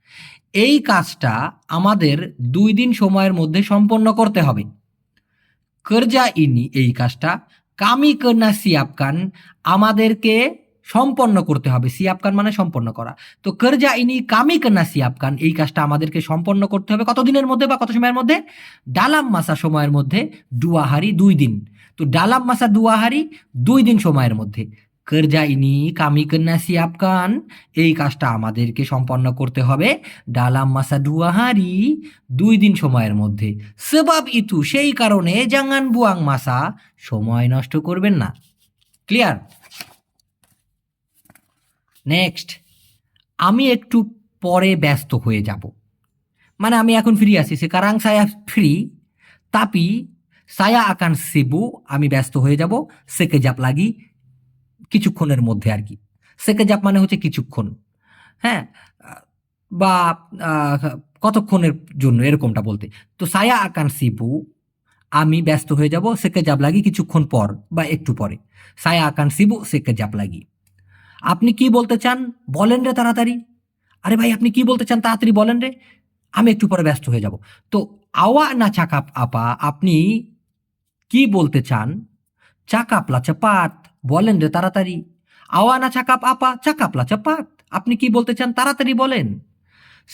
এই কাজটা আমাদের 2 দিন সময়ের মধ্যে সম্পন্ন করতে হবে। kerja ini, এই কাজটা kami kena siapkan, আমাদেরকে সম্পন্ন করতে হবে। siapkan মানে সম্পন্ন করা। তো kerja ini kami kena siapkan, এই কাজটা আমাদেরকে সম্পন্ন করতে হবে কত দিনের মধ্যে বা কত সময়ের মধ্যে? dalam masa সময়ের মধ্যে, 2 hari 2 দিন। তো dalam masa 2 hari 2 দিন সময়ের মধ্যে। kerja ini kami kena siapkan, এই কাজটা আমাদেরকে সম্পন্ন করতে হবে dalam masa 2 hari 2 দিন সময়ের মধ্যে। sebab itu, সেই কারণে jangan buang masa, সময় নষ্ট করবেন না। ক্লিয়ার? নেক্সট, আমি একটু পরে ব্যস্ত হয়ে যাব, মানে আমি এখন ফ্রি আছি। sekarang saya free tapi saya akan sibuk, আমি ব্যস্ত হয়ে যাব sekejap lagi, কিছুক্ষণের মধ্যে আর কি। sekejap মানে হচ্ছে কিছুক্ষণ, হ্যাঁ, বা কতক্ষণের জন্য এরকমটা বলতে। তো saya akan sibuk, আমি ব্যস্ত হয়ে যাব sekejap lagi, কিছুক্ষণ পর বা একটু পরে। saya akan sibuk sekejap lagi। আপনি কি বলতে চান বলেন রে তাড়াতাড়ি। আরে ভাই আপনি কি বলতে চান তাড়াতাড়ি বলেন রে, আমি একটু পরে ব্যস্ত হয়ে যাব। তো awak na cakap apa, আপনি কি বলতে চান, cakaplah cepat, বলেন রে তাড়াতাড়ি। awak na cakap apa, cakaplah cepat, আপনি কি বলতে চান তাড়াতাড়ি বলেন।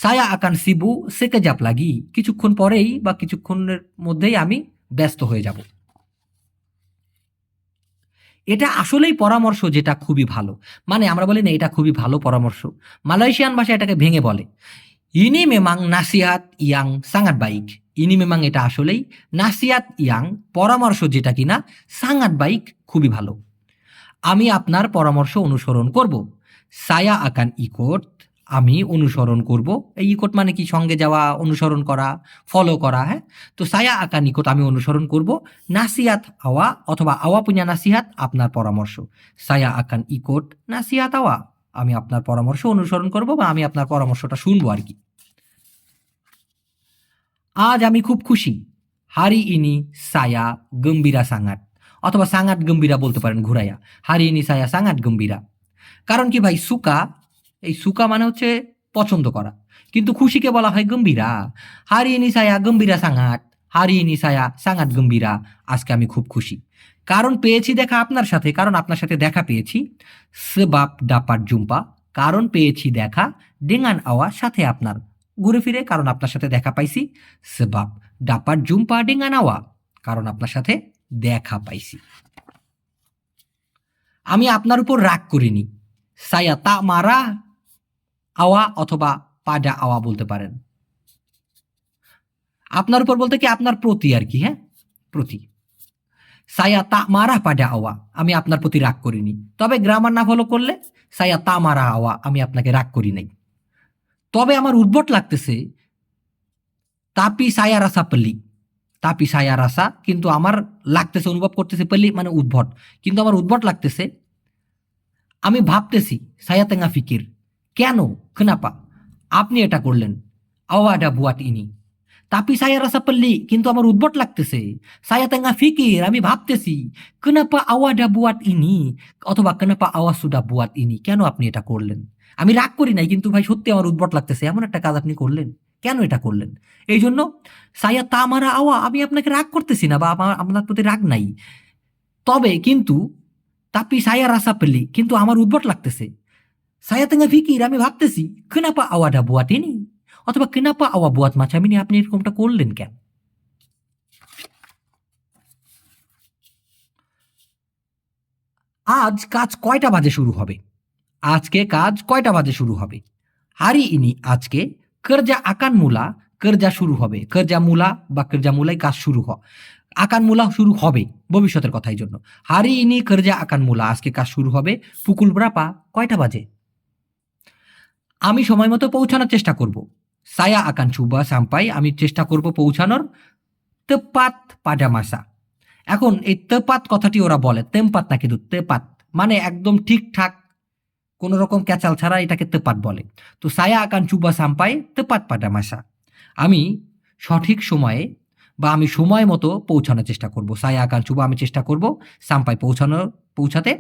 saya akan sibuk sekejap lagi, কিছুক্ষণ পরেই বা কিছুক্ষণের মধ্যেই আমি ব্যস্ত হয়ে যাব। এটা আসলেই পরামর্শ, যেটা খুবই ভালো। মানে আমরা বলি না এটা খুবই ভালো পরামর্শ, মালয়েশিয়ান ভাষায় এটাকে ভেঙে বলে Ini memang nasihat yang sangat baik. Ini memang এটা আসলেই নাসিহাত yang পরামর্শ যেটা কিনা sangat baik খুবই ভালো। আমি আপনার পরামর্শ অনুসরণ করব। Saya akan ikut, আমি অনুসরণ করব। এই ইকট মানে কি সঙ্গে যাওয়া, অনুসরণ করা, ফলো করা, হ্যাঁ? তো saya akan ikut আমি অনুসরণ করব nasihat awa অথবা awa punya nasihat আপনার পরামর্শ। Saya akan ikut nasihat awa, আমি আপনার পরামর্শ অনুসরণ করব বা আমি আপনার পরামর্শটা শুনবো আর কি। আজ আমি খুব খুশি। Hari ini saya gembira sangat, অথবা sangat gembira বলতে পারেন ঘুরাইয়া। Hari ini saya sangat gembira। কারণ কি ভাই, সুকা, এই সুকা মানে হচ্ছে পছন্দ করা, কিন্তু খুশিকে বলা হয় Gambhira. Hari ini saya gembira sangat, Hari ini saya sangat gembira, আজকে আমি খুব খুশি। কারণ পেয়েছি দেখা আপনার সাথে, কারণ আপনার সাথে দেখা পেয়েছি। Sebab dapat jumpa, কারণ পেয়েছি দেখা। Dengan awak, সাথে আপনার, ঘুরে ফিরে কারণ আপনার সাথে দেখা পাইছি। Sebab dapat jumpa dengan awak, কারণ আপনার সাথে দেখা পাইছি। আমি আপনার উপর রাগ করিনি। Saya tak marah awa অথবা pada awa বলতে পারেন। আপনার উপর বলতে কি আপনার প্রতি আর কি, হ্যাঁ, প্রতি। Saya tak marah pada awa, আমি আপনার প্রতি রাগ করিনি। তবে গ্রামার না ফলো করলে saya tak marah awa, আমি আপনাকে রাগ করি নাই। তবে আমার উদ্ভট লাগতেছে, tapi saya rasa pelik, tapi saya rasa কিন্তু আমার লাগতেছে, অনুভব করতেছে, pelik মানে উদ্ভট, কিন্তু আমার উদ্ভট লাগতেছে। আমি ভাবতেছি, saya tengah fikir, কেন, kenapa, আপনি এটা করলেন, awa ada buat ini, tapi saya rasa pelik, কিন্তু আমার উদ্ভট লাগতেছে, saya tengah fikir, আমি ভাবতেছি, kenapa awa ada buat ini, অথবা kenapa awa sudah buat ini, কেন আপনি এটা করলেন। আমি রাগ করি নাই, কিন্তু ভাই সত্যি আমার উদ্ভট লাগতেছে, এমন একটা কাজ আপনি করলেন, কেন এটা করলেন। এই জন্য saya tak marah awa, আমি আপনাকে রাগ করতেছি না বা আপনার প্রতি রাগ নাই, তবে কিন্তু tapi saya rasa pelik, কিন্তু আমার উদ্ভট লাগতেছে। Saya tengah fikir, আমি ভাবতেছি, kenapa awa ada buat ini, অথবা kenapa awa buat macam ini, আপনি এরকমটা করলেন কেন। আজ কাজ কয়টা বাজে শুরু হবে। আজকে কাজ কয়টা বাজে শুরু হবে। Hari ini, আজকে, kerja akan mula, kerja শুরু হবে, kerja mula বা kerja mulai কাজ শুরু হয়, আকান মূলা শুরু হবে, ভবিষ্যতের কথাই জন্য। Hari ini kerja akan mula, আজকে কাজ শুরু হবে। Pukul berapa, কয়টা বাজে। আমি সময় মতো পৌঁছানোর চেষ্টা করব। Saya akan coba sampai, আমি চেষ্টা করব পৌঁছানোর। Tepat pada masa, এখন এই tepat কথাটি ওরা বলে, tempat না কিন্তু tepat, মানে একদম ঠিকঠাক, কোনো রকম ক্যাচাল ছাড়া এটাকে tepat বলে। তো saya akan coba sampai tepat pada masa, আমি সঠিক সময়ে বা আমি সময় মতো পৌঁছানোর চেষ্টা করব। saya akan coba, আমি চেষ্টা করব, sampai পৌঁছাতে,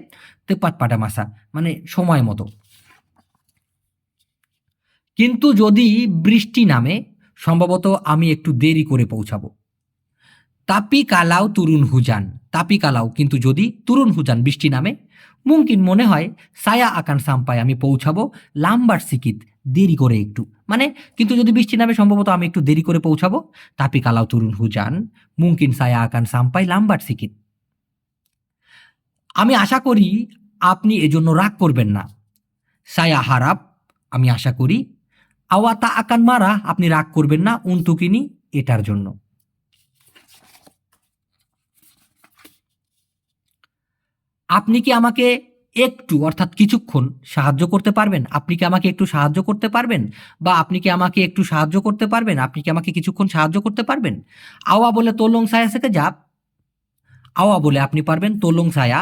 tepat pada masa মানে সময় মতো। কিন্তু যদি বৃষ্টি নামে, সম্ভবত আমি একটু দেরি করে পৌঁছাবো। Tapi kalau turun hujan, tapi kalau কিন্তু যদি, turun hujan বৃষ্টি নামে, mungkin মনে হয়, saya akan sampai আমি পৌঁছাবো, lambat sedikit দেরি করে একটু, মানে কিন্তু যদি বৃষ্টি নামে সম্ভবত আমি একটু দেরি করে পৌঁছাবো। Tapi kalau turun hujan, mungkin saya akan sampai lambat sedikit। আমি আশা করি আপনি এজন্য রাগ করবেন না। Saya harap, আমি আশা করি, awa tak akan marah, আপনি রাগ করবেন না, untuk ini, এটার জন্য। আপনি কি আমাকে একটু অর্থাৎ কিছুক্ষণ সাহায্য করতে পারবেন, আপনি কি আমাকে একটু সাহায্য করতে পারবেন, বা আপনি কি আমাকে একটু সাহায্য করতে পারবেন, আপনি কি আমাকে কিছুক্ষণ সাহায্য করতে পারবেন। আওয়া বলে তলং সায়া সেকে যাব, আওয়া বলে আপনি পারবেন, তলং সায়া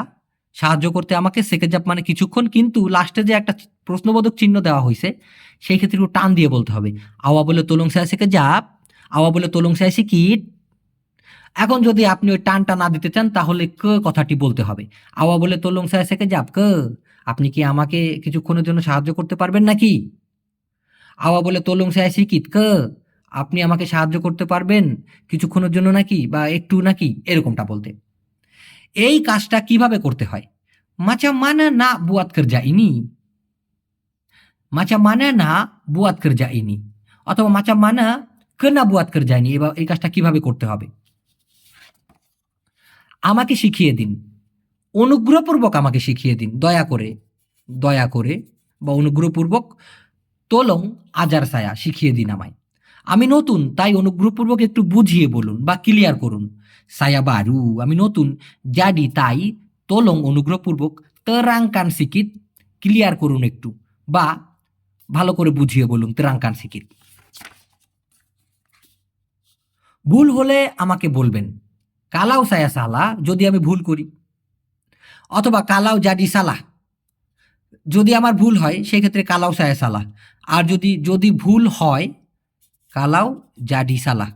সাহায্য করতে আমাকে, সেকে যাব মানে কিছুক্ষণ, কিন্তু লাস্টে যে একটা প্রশ্নবোধক চিহ্ন দেওয়া হয়েছে সেই ক্ষেত্রে একটু টান দিয়ে বলতে হবে। আওয়া বলে তলং সায়া সেকে যাব, আওয়া বলে তলং সায়া সিকিট। এখন যদি আপনি ওই টানটা না দিতে চান তাহলে ক কথাটি বলতে হবে। আওয়া বলে তলং সায়া সেকে যাব, ক, আপনি কি আমাকে কিছুক্ষণের জন্য সাহায্য করতে পারবেন নাকি। আওয়া বলে তলং সায়া সিকিট, ক, আপনি আমাকে সাহায্য করতে পারবেন কিছুক্ষণের জন্য নাকি, বা একটু নাকি, এরকমটা বলতে। এই কাজটা কিভাবে করতে হয়। macam mana nak buat kerja ini, macam mana nak buat kerja ini, অথবা macam mana kena buat kerja ini, এবার এই কাজটা কিভাবে করতে হবে। আমাকে শিখিয়ে দিন, অনুগ্রহপূর্বক আমাকে শিখিয়ে দিন, দয়া করে বা অনুগ্রহপূর্বক তোলং আজার সায়া শিখিয়ে দিন আমায়। আমি নতুন, তাই অনুগ্রহপূর্বক একটু বুঝিয়ে বলুন বা ক্লিয়ার করুন। সায়া বারু, আমি নতুন, জাডি তাই তোলং অনুগ্রহপূর্বক তেরাংকান সিকিত, ক্লিয়ার করুন একটু, বা ভালো করে বুঝিয়ে বলুন, তেরাংকান সিকিত। ভুল হলে আমাকে বলবেন। কালাও সায়া সালা, যদি আমি ভুল করি, অথবা কালাও জাডি সালাহ, যদি আমার ভুল হয় সেই ক্ষেত্রে কালাও সায়া সালাহ। আর যদি যদি ভুল হয় কালাও জাডি সালাহ।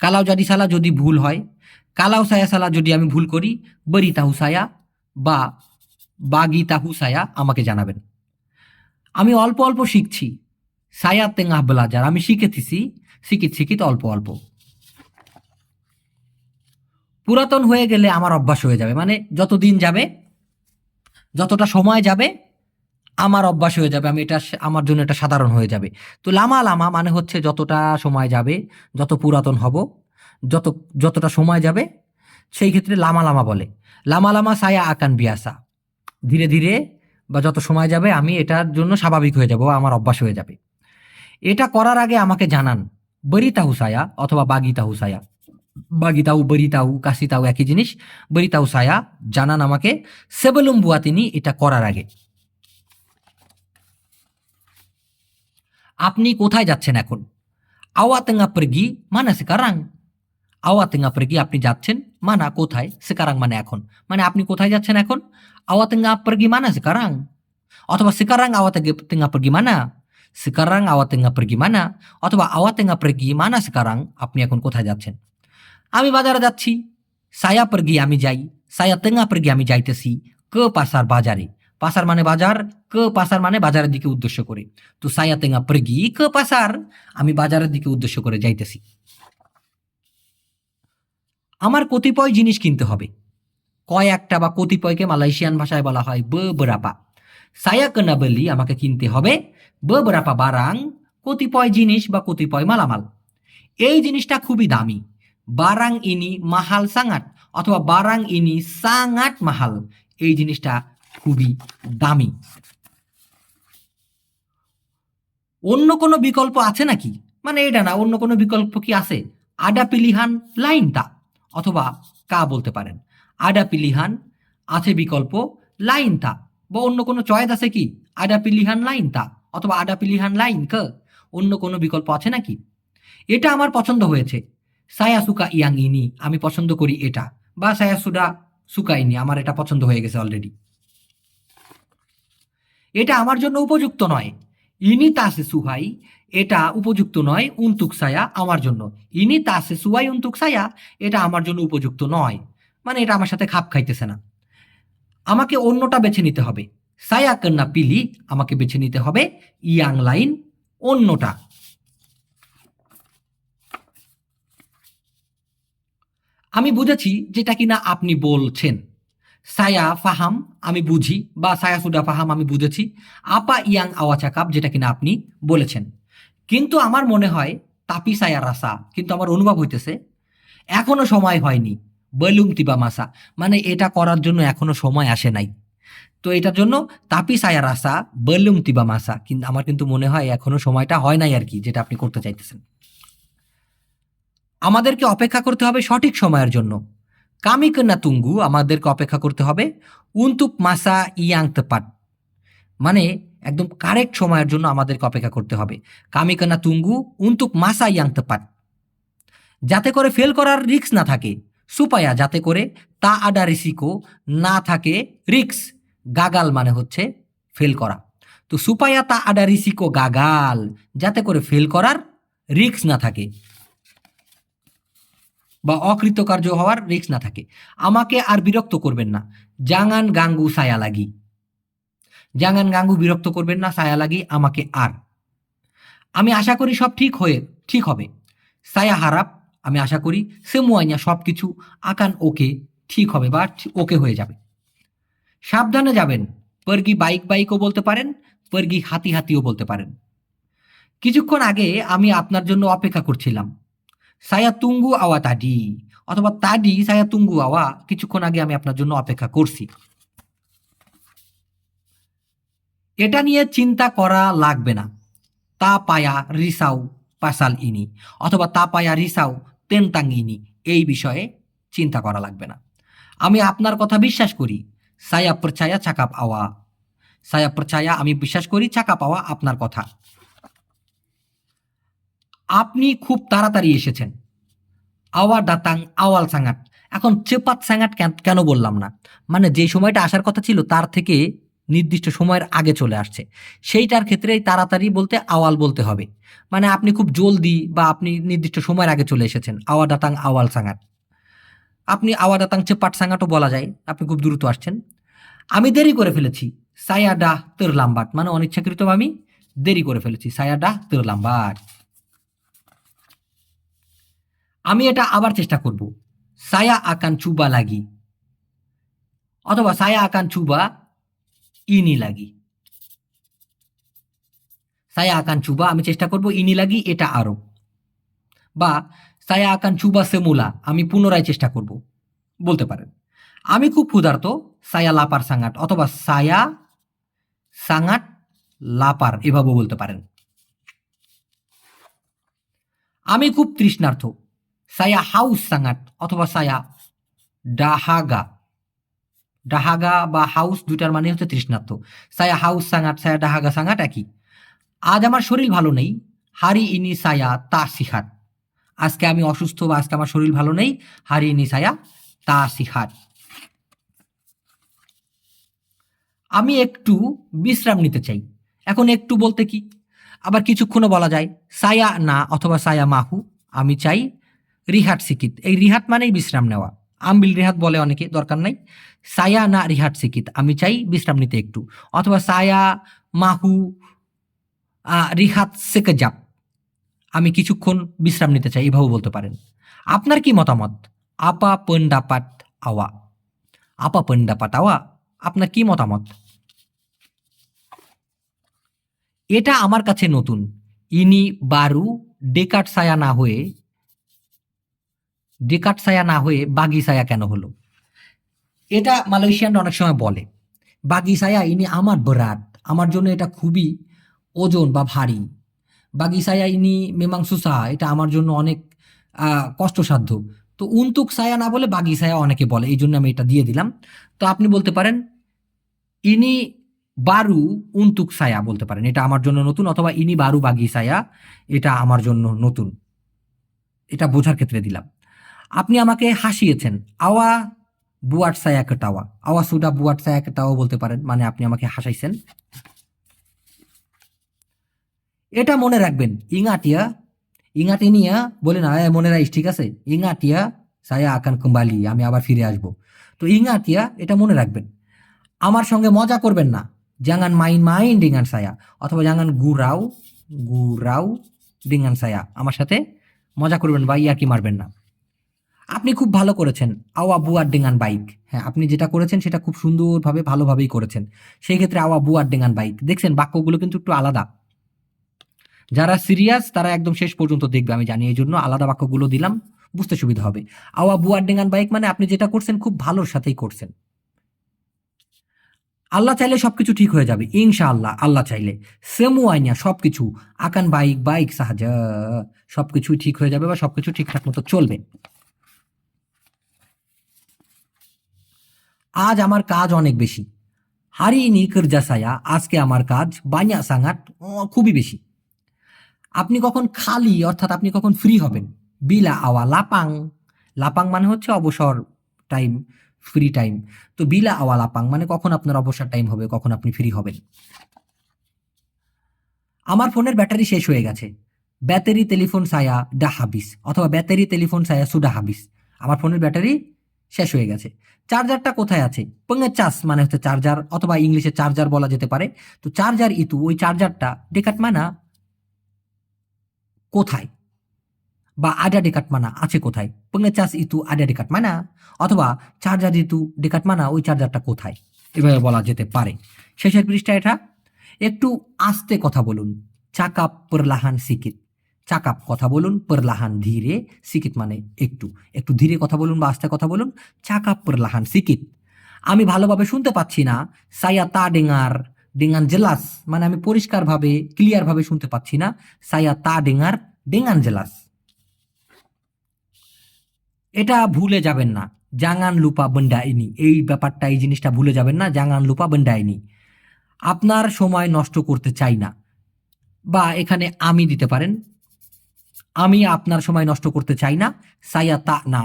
কালাও জাডি সালাহ যদি ভুল হয়, কালাও সায়া সালাহ যদি আমি ভুল করি, বরি তাহু সায়া বা বাগি তাহু সায়া আমাকে জানাবেন। আমি অল্প অল্প শিখছি। সায়া তেঙ্গাহ বেলাজার, আমি শিখেছি, শিখিত শিখিত অল্প অল্প। পুরাতন হয়ে গেলে আমার অভ্যাস হয়ে যাবে, মানে যত দিন যাবে, যতটা সময় যাবে আমার অভ্যাস হয়ে যাবে, আমি এটা আমার জন্য এটা সাধারণ হয়ে যাবে। তো লামা লামা মানে হচ্ছে যতটা সময় যাবে, যত পুরাতন হব, যত যতটা সময় যাবে, সেই ক্ষেত্রে লামা লামা বলে। লামা লামা সায়া আকান বিয়াসা, ধীরে ধীরে বা যত সময় যাবে আমি এটার জন্য স্বাভাবিক হয়ে যাব, আমার অভ্যাস হয়ে যাবে। এটা করার আগে আমাকে জানান। বরিতাহু সায়া অথবা বাগিতাহু সায়া, বাগিতাহু বরিতাহু কাশিতাহু একই জিনিস। বরিতাহু সায়া, জানান আমাকে, সেবেলুম বুয়া তিনি, এটা করার আগে। আপনি কোথায় যাচ্ছেন এখন? আওয়া তেঙ্গা pergi mana sekarang? আওয়া তেঙ্গা pergi আপনি যাচ্ছেন, মানা কোথায়, sekarang মানে এখন, মানে আপনি কোথায় যাচ্ছেন এখন? আওয়া তেঙ্গা pergi mana sekarang? অথবা sekarang আওয়া তেঙ্গা pergi mana? sekarang আওয়া তেঙ্গা pergi mana? অথবা আওয়া তেঙ্গা pergi mana sekarang? আপনি এখন কোথায় যাচ্ছেন? আমি বাজারে যাচ্ছি। সায়া pergi আমি যাই। সায়া তেঙ্গা pergi আমি যাইতেছি। কে পাসার বাজারে, পাসার মানে বাজার, কে পাসার মানে বাজারের দিকে উদ্দেশ্য করে। তো সায়া তেঙ্গা pergi কে পাসার, আমি বাজারের দিকে উদ্দেশ্য করে যাইতেছি। আমার কতিপয় জিনিস কিনতে হবে। কয়েকটা বা কতিপয়কে মালয়েশিয়ান ভাষায় বলা হয় beberapa। সায়া কেনা বলি, আমাকে কিনতে হবে beberapa barang, কতিপয় জিনিস বা কতিপয় মালামাল। এই জিনিসটা খুবই দামি। বারাং ইনি মাহাল সাঙ্গাত, অথবা বারাং ইনি সাঙ্গাত মাহাল, এই জিনিসটা খুবই দামি। অন্য কোনো বিকল্প আছে নাকি, মানে এটা না, অন্য কোনো বিকল্প কি আছে? আডা পিলিহান লাইন তা, অথবা কা বলতে পারেন। আডা পিলিহান, আছে বিকল্প, লাইন তা, বা অন্য কোনো চয়েস আছে কি? আডা পিলিহান লাইন তা, অথবা আডা পিলিহান লাইন কে, অন্য কোনো বিকল্প আছে নাকি? এটা আমার পছন্দ হয়েছে। সায়া সুকা ইয়াং ইনি, আমি পছন্দ করি এটা, বা সায়া সুডা সুকা ইনি, আমার এটা পছন্দ হয়ে গেছে অলরেডি। এটা আমার জন্য উপযুক্ত নয়। ইনি তাসে সুহাই, এটা উপযুক্ত নয়, উন্তুক সায়া আমার জন্য। ইনি তাসে সুহাই উন্তুক সায়া, এটা আমার জন্য উপযুক্ত নয়, মানে এটা আমার সাথে খাপ খাইতেছে না। আমাকে অন্যটা বেছে নিতে হবে। সায়া কন্যা পিলি, আমাকে বেছে নিতে হবে ইয়াং লাইন, অন্যটা। আমি বুঝেছি যেটা কিনা আপনি বলছেন। সায়া ফাহাম, আমি বুঝি, বা সায়া সুডা ফাহাম, আমি বুঝেছি। আপা ইয়াং আওয়াচাকাপ, যেটা কিনা আপনি বলেছেন। কিন্তু আমার মনে হয় তাপি সায়া রাসা, কিন্তু আমার অনুভব হইতেছে এখনো সময় হয়নি। বলুম তিবা মাসা, মানে এটা করার জন্য এখনো সময় আসে নাই। তো এটার জন্য তাপি সায়া রাসা বলুম তিবা মাসা, কিন্তু আমার কিন্তু মনে হয় এখনো সময়টা হয় নাই আর কি, যেটা আপনি করতে চাইতেছেন। আমাদেরকে অপেক্ষা করতে হবে সঠিক সময়ের জন্য। কামি কেনা তুঙ্গু, আমাদেরকে অপেক্ষা করতে হবে উন্তুক মাসা ইয়াং তেপাট, মানে একদম কারেক্ট সময়ের জন্য আমাদেরকে অপেক্ষা করতে হবে। কামি কেনা তুঙ্গু উন্তুক মাসা ইয়াং তেপাট, যাতে করে ফেল করার রিস্ক না থাকে। সুপায়া, যাতে করে তা আডা রিসিকো, না থাকে রিক্স। গাগাল মানে হচ্ছে ফেল করা। তো সুপায়া তা আডা রিসিকো গাগাল, যাতে করে ফেল করার রিস্ক না থাকে বা অকৃতকার্য হওয়ার রিস্ক না থাকে। আমাকে আর বিরক্ত করবেন না। জাঙ্গান গাঙ্গু সায়া লাগি, জাঙ্গান গাঙ্গু বিরক্ত করবেন না, সায়া লাগি আমাকে আর। আমি আশা করি সব ঠিক হবে। সায়া হারাপ, আমি আশা করি সেমুয়াইয়া সব কিছু আকান ওকে, ঠিক হবে বা ওকে হয়ে যাবে। সাবধানে যাবেন। পরগি বাইকও বলতে পারেন, পরগি হাতিও বলতে পারেন। কিছুক্ষণ আগে আমি আপনার জন্য অপেক্ষা করছিলাম। সায়া তুঙ্গু আওয়া তাডি, অথবা তাডি সায়া তুঙ্গু আওয়া, কিছুক্ষণ আগে আমি আপনার জন্য অপেক্ষা করছি। এটা নিয়ে চিন্তা করা লাগবে না। তা পায়া রিসাউ পাসাল ইনি অথবা তা পায়া রিসাউ তেনতাং ইনি, এই বিষয়ে চিন্তা করা লাগবে না। আমি আপনার কথা বিশ্বাস করি, সায়া প্রচায়া চাকাপ আওয়া, সায়া প্রচায়া আমি বিশ্বাস করি, চাকাপ আওয়া আপনার কথা। আপনি খুব তাড়াতাড়ি এসেছেন, আওয়া দাতাং আওয়াল সাঙ্গাত। এখন চেপাত সাঙ্গাত কেন বললাম না, মানে যে সময়টা আসার কথা ছিল তার থেকে নির্দিষ্ট সময়ের আগে চলে আসছে, সেইটার ক্ষেত্রে তাড়াতাড়ি বলতে আওয়াল বলতে হবে। মানে আপনি খুব জলদি বা আপনি নির্দিষ্ট সময়ের আগে চলে এসেছেন, আওয়া দাতাং আওয়াল সাঙ্গাত। আপনি আওয়া দাতাং চেপাট সাঙ্গাতও বলা যায়, আপনি খুব দ্রুত আসছেন। আমি দেরি করে ফেলেছি, সায়া ডাহ তের লাম্বাট, মানে অনিচ্ছাকৃত আমি দেরি করে ফেলেছি, সায়া ডাহ তের লাম্বাট। আমি এটা আবার চেষ্টা করব, সায়া আকান চুবা লাগি অথবা সায়া আকান চুবা ইনি লাগি। সায়া আকান চুবা আমি চেষ্টা করব, ইনি লাগি এটা আরো, বা সায়া আকান চুবা সেমুলা আমি পুনরায় চেষ্টা করব বলতে পারেন। আমি খুব ক্ষুধার্ত, সায়া লাপার সাঙ্গাট অথবা সায়া সাঙ্গাট লাপার এভাবেও বলতে পারেন। আমি খুব তৃষ্ণার্থ, সায়া হাউস সাঙ্গাট অথবা সায়া ডাহাগা। ডাহাগা বা হাউস দুটার মানে হচ্ছে তৃষ্ণার্থ। সায়া হাউস সাঙ্গাট, সায়া ডাহাগা সাঙ্গাট একই। আজ আমার শরীর ভালো নেই, হারি ইনি সায়া তা সিহাট। আজকে আমি অসুস্থ বা আজকে আমার শরীর ভালো নেই, হারি ইনি সায়া তা সিহাট। আমি একটু বিশ্রাম নিতে চাই। এখন একটু বলতে কি, আবার কিছুক্ষণও বলা যায়, সায়া না অথবা সায়া মাহু আমি চাই রিহাট সিকিত। এই রিহাট মানেই বিশ্রাম নেওয়া, আমবিল রিহাত বলে অনেকে, দরকার নাই। সায়া না রিহাট সিকিত আমি চাই বিশ্রাম নিতে একটু, অথবা সায়া মাহু রিহাত সেকেজাপ আমি কিছুক্ষণ বিশ্রাম নিতে চাই, এভাবে বলতে পারেন। আপনার কি মতামত? আপা পেন্ডাপাত আওয়া, আপা পেন্ডাপাত আওয়া, আপনার কি মতামত? এটা আমার কাছে নতুন, ইনি বারু ডেকাট সায়া না হয়ে বাগি সায়া কেন হলো? এটা মালয়েশিয়ানরা অনেক সময় বলে, বাগি সায়া ইনি আমার বেরাট, আমার জন্য এটা খুবই ওজন বা ভারী। বাগি সায়া ইনি মেমাং সুসা, এটা আমার জন্য অনেক কষ্টসাধ্য। তো উন্তুক সায়া না বলে বাগি সায়া অনেকে বলে, এই জন্য আমি এটা দিয়ে দিলাম। তো আপনি বলতে পারেন ইনি বারু উন্তুক সায়া বলতে পারেন, এটা আমার জন্য নতুন, অথবা ইনি বারু বাগি সায়া, এটা আমার জন্য নতুন। এটা বোঝার ক্ষেত্রে দিলাম। আপনি আমাকে হাসিয়েছেন, আওয়া বুয়াট সায়া কেটাওয়া, আওয়া সুডা বুয়াট সায়া কেটাওয়া বলতে পারেন, মানে আপনি আমাকে হাসাইছেন। এটা মনে রাখবেন, ইঙাটিয়া ইঙাটিনিয়া বলে না, মনে রাখিস ঠিক আছে, ইঙাটিয়া সায়া আকান কুম্বালি, আমি আবার ফিরে আসব। তো ইঙাটিয়া এটা মনে রাখবেন। আমার সঙ্গে মজা করবেন না, জাঙ্গান মাইন ডিঙ্গান সায়া, অথবা জাঙ্গান গুরাও ডিঙ্গান সায়া, আমার সাথে মজা করবেন বা ইয়ার্কি মারবেন না। আপনি খুব ভালো করেছেন, আওয়া বুয়ার ডিঙ্গান বাইক। হ্যাঁ, আপনি যেটা করেছেন সেটা খুব সুন্দরভাবে ভালোভাবেই করেছেন, সেই ক্ষেত্রে আওয়া বুয়ার ডিঙ্গান বাইক। দেখছেন বাক্যগুলো কিন্তু একটু আলাদা, যারা সিরিয়াস তারা একদম শেষ পর্যন্ত দেখবে, আমি জানি, এই জন্য আলাদা বাক্যগুলো দিলাম, বুঝতে সুবিধা হবে। আওয়া বুয়ার ডিঙ্গান বাইক মানে আপনি যেটা করছেন খুব ভালোর সাথেই করছেন। আল্লাহ চাইলে সবকিছু ঠিক হয়ে যাবে, ইনশাআল্লাহ। আল্লাহ চাইলে সেমু আইনা সবকিছু আকান বাইক সাহায্য সবকিছুই ঠিক হয়ে যাবে বা সবকিছু ঠিকঠাক মতো চলবে। আজ আমার কাজ অনেক বেশি, হারি ইনি কিরজা সায়া, আজকে আমার কাজ বানিয়া সাঙ্গাট খুবই বেশি। আপনি কখন খালি অর্থাৎ আপনি কখন ফ্রি হবেন? বিলা আওয়া লাপাং, লাপাং মানে হচ্ছে অবসর টাইম, ফ্রি টাইম। তো বিলা আওয়া লাপাং মানে কখন আপনার অবসর টাইম হবে, কখন আপনি ফ্রি হবেন। আমার ফোনের ব্যাটারি শেষ হয়ে গেছে, ব্যাটারি টেলিফোন সায়া ডা হাবিস, অথবা ব্যাটারি টেলিফোন সায়া সুডা হাবিস, আমার ফোনের ব্যাটারি শেষ হয়ে গেছে। চার্জারটা কোথায় আছে? পঙ্গে চাস মানে হচ্ছে চার্জার, অথবা ইংলিশে চার্জার বলা যেতে পারে। তো চার্জার ইতু, ওই চার্জারটা ডেকাট মানা কোথায়, বা আডা ডেকাট মানা আছে কোথায়, পঙ্গে চাস ইতু আডা ডেকাট মানা, অথবা চার্জার ইতু ডেকাট মানা ওই চার্জারটা কোথায়, এভাবে বলা যেতে পারে। শেষের পৃষ্ঠা এটা। একটু আস্তে কথা বলুন, চাকাপ পরলাহান সিকিত, চাকাপ কথা বলুন, পরলাহান ধীরে, সিকিত মানে একটু, একটু ধীরে কথা বলুন বা আস্তে কথা বলুন, চাকাপ পরলাহান সিকিত। আমি ভালোভাবে শুনতে পাচ্ছি না, সায়া তা ডেঙ্গার ডেঙ্গান জেলাস মানে আমি পরিষ্কারভাবে ক্লিয়ারভাবে শুনতে পাচ্ছি না। সায়া তা ডেঙ্গার ডেঙ্গান জেলাস। এটা ভুলে যাবেন না, জাঙ্গান লুপা বন্ডাইনি, এই ব্যাপারটা, এই জিনিসটা ভুলে যাবেন না, জাঙ্গান লুপা বন্ডাইনি। আপনার সময় নষ্ট করতে চাই না, বা এখানে আমি দিতে পারেন, আমি আপনার সময় নষ্ট করতে চাই না। সায়া তা না,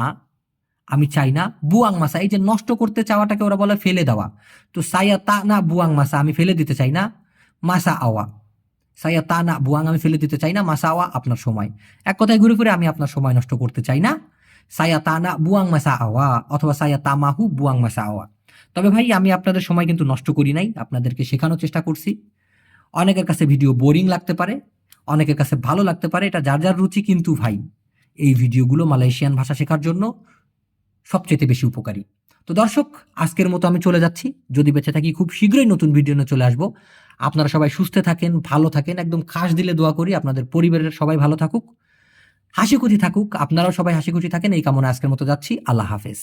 আমি চাই না। বুয়াং মাসা, এই যে নষ্ট করতে চাওয়াটাকে ওরা বলে ফেলে দেওয়া। তো সায়া তা না বুয়াং মাসা, আমি ফেলে দিতে চাই না। মাসা আওয়া, সায়া তা না বুয়াং, আমি ফেলে দিতে চাই না। মাসা আওয়া, আপনার সময়। এক কথায় ঘুরে ফিরে আমি আপনার সময় নষ্ট করতে চাই না। সায়া তা না বুয়াং মাসা আওয়া, অথবা সায়া তামাহু বুয়াং মাসা আওয়া। তবে ভাই আমি আপনাদের সময় কিন্তু নষ্ট করি নাই, আপনাদেরকে শেখানোর চেষ্টা করছি। অনেকের কাছে ভিডিও বোরিং লাগতে পারে, অনেকের কাছে ভালো লাগতে পারে, এটা যার যার রুচি। কিন্তু ভাই এই ভিডিওগুলো মালয়েশিয়ান ভাষা শেখার জন্য সবচেয়ে বেশি উপকারী। তো দর্শক, আজকের মতো আমি চলে যাচ্ছি। যদি বেঁচে থাকি খুব শীঘ্রই নতুন ভিডিও নিয়ে চলে আসবো। আপনারা সবাই সুস্থ থাকেন, ভালো থাকেন, একদম খাস দিলে দোয়া করি আপনাদের পরিবারের সবাই ভালো থাকুক, হাসি খুশি থাকুক, আপনারাও সবাই হাসি খুশি থাকেন, এই কামনা আজকের মতো যাচ্ছি। আল্লাহ হাফেজ।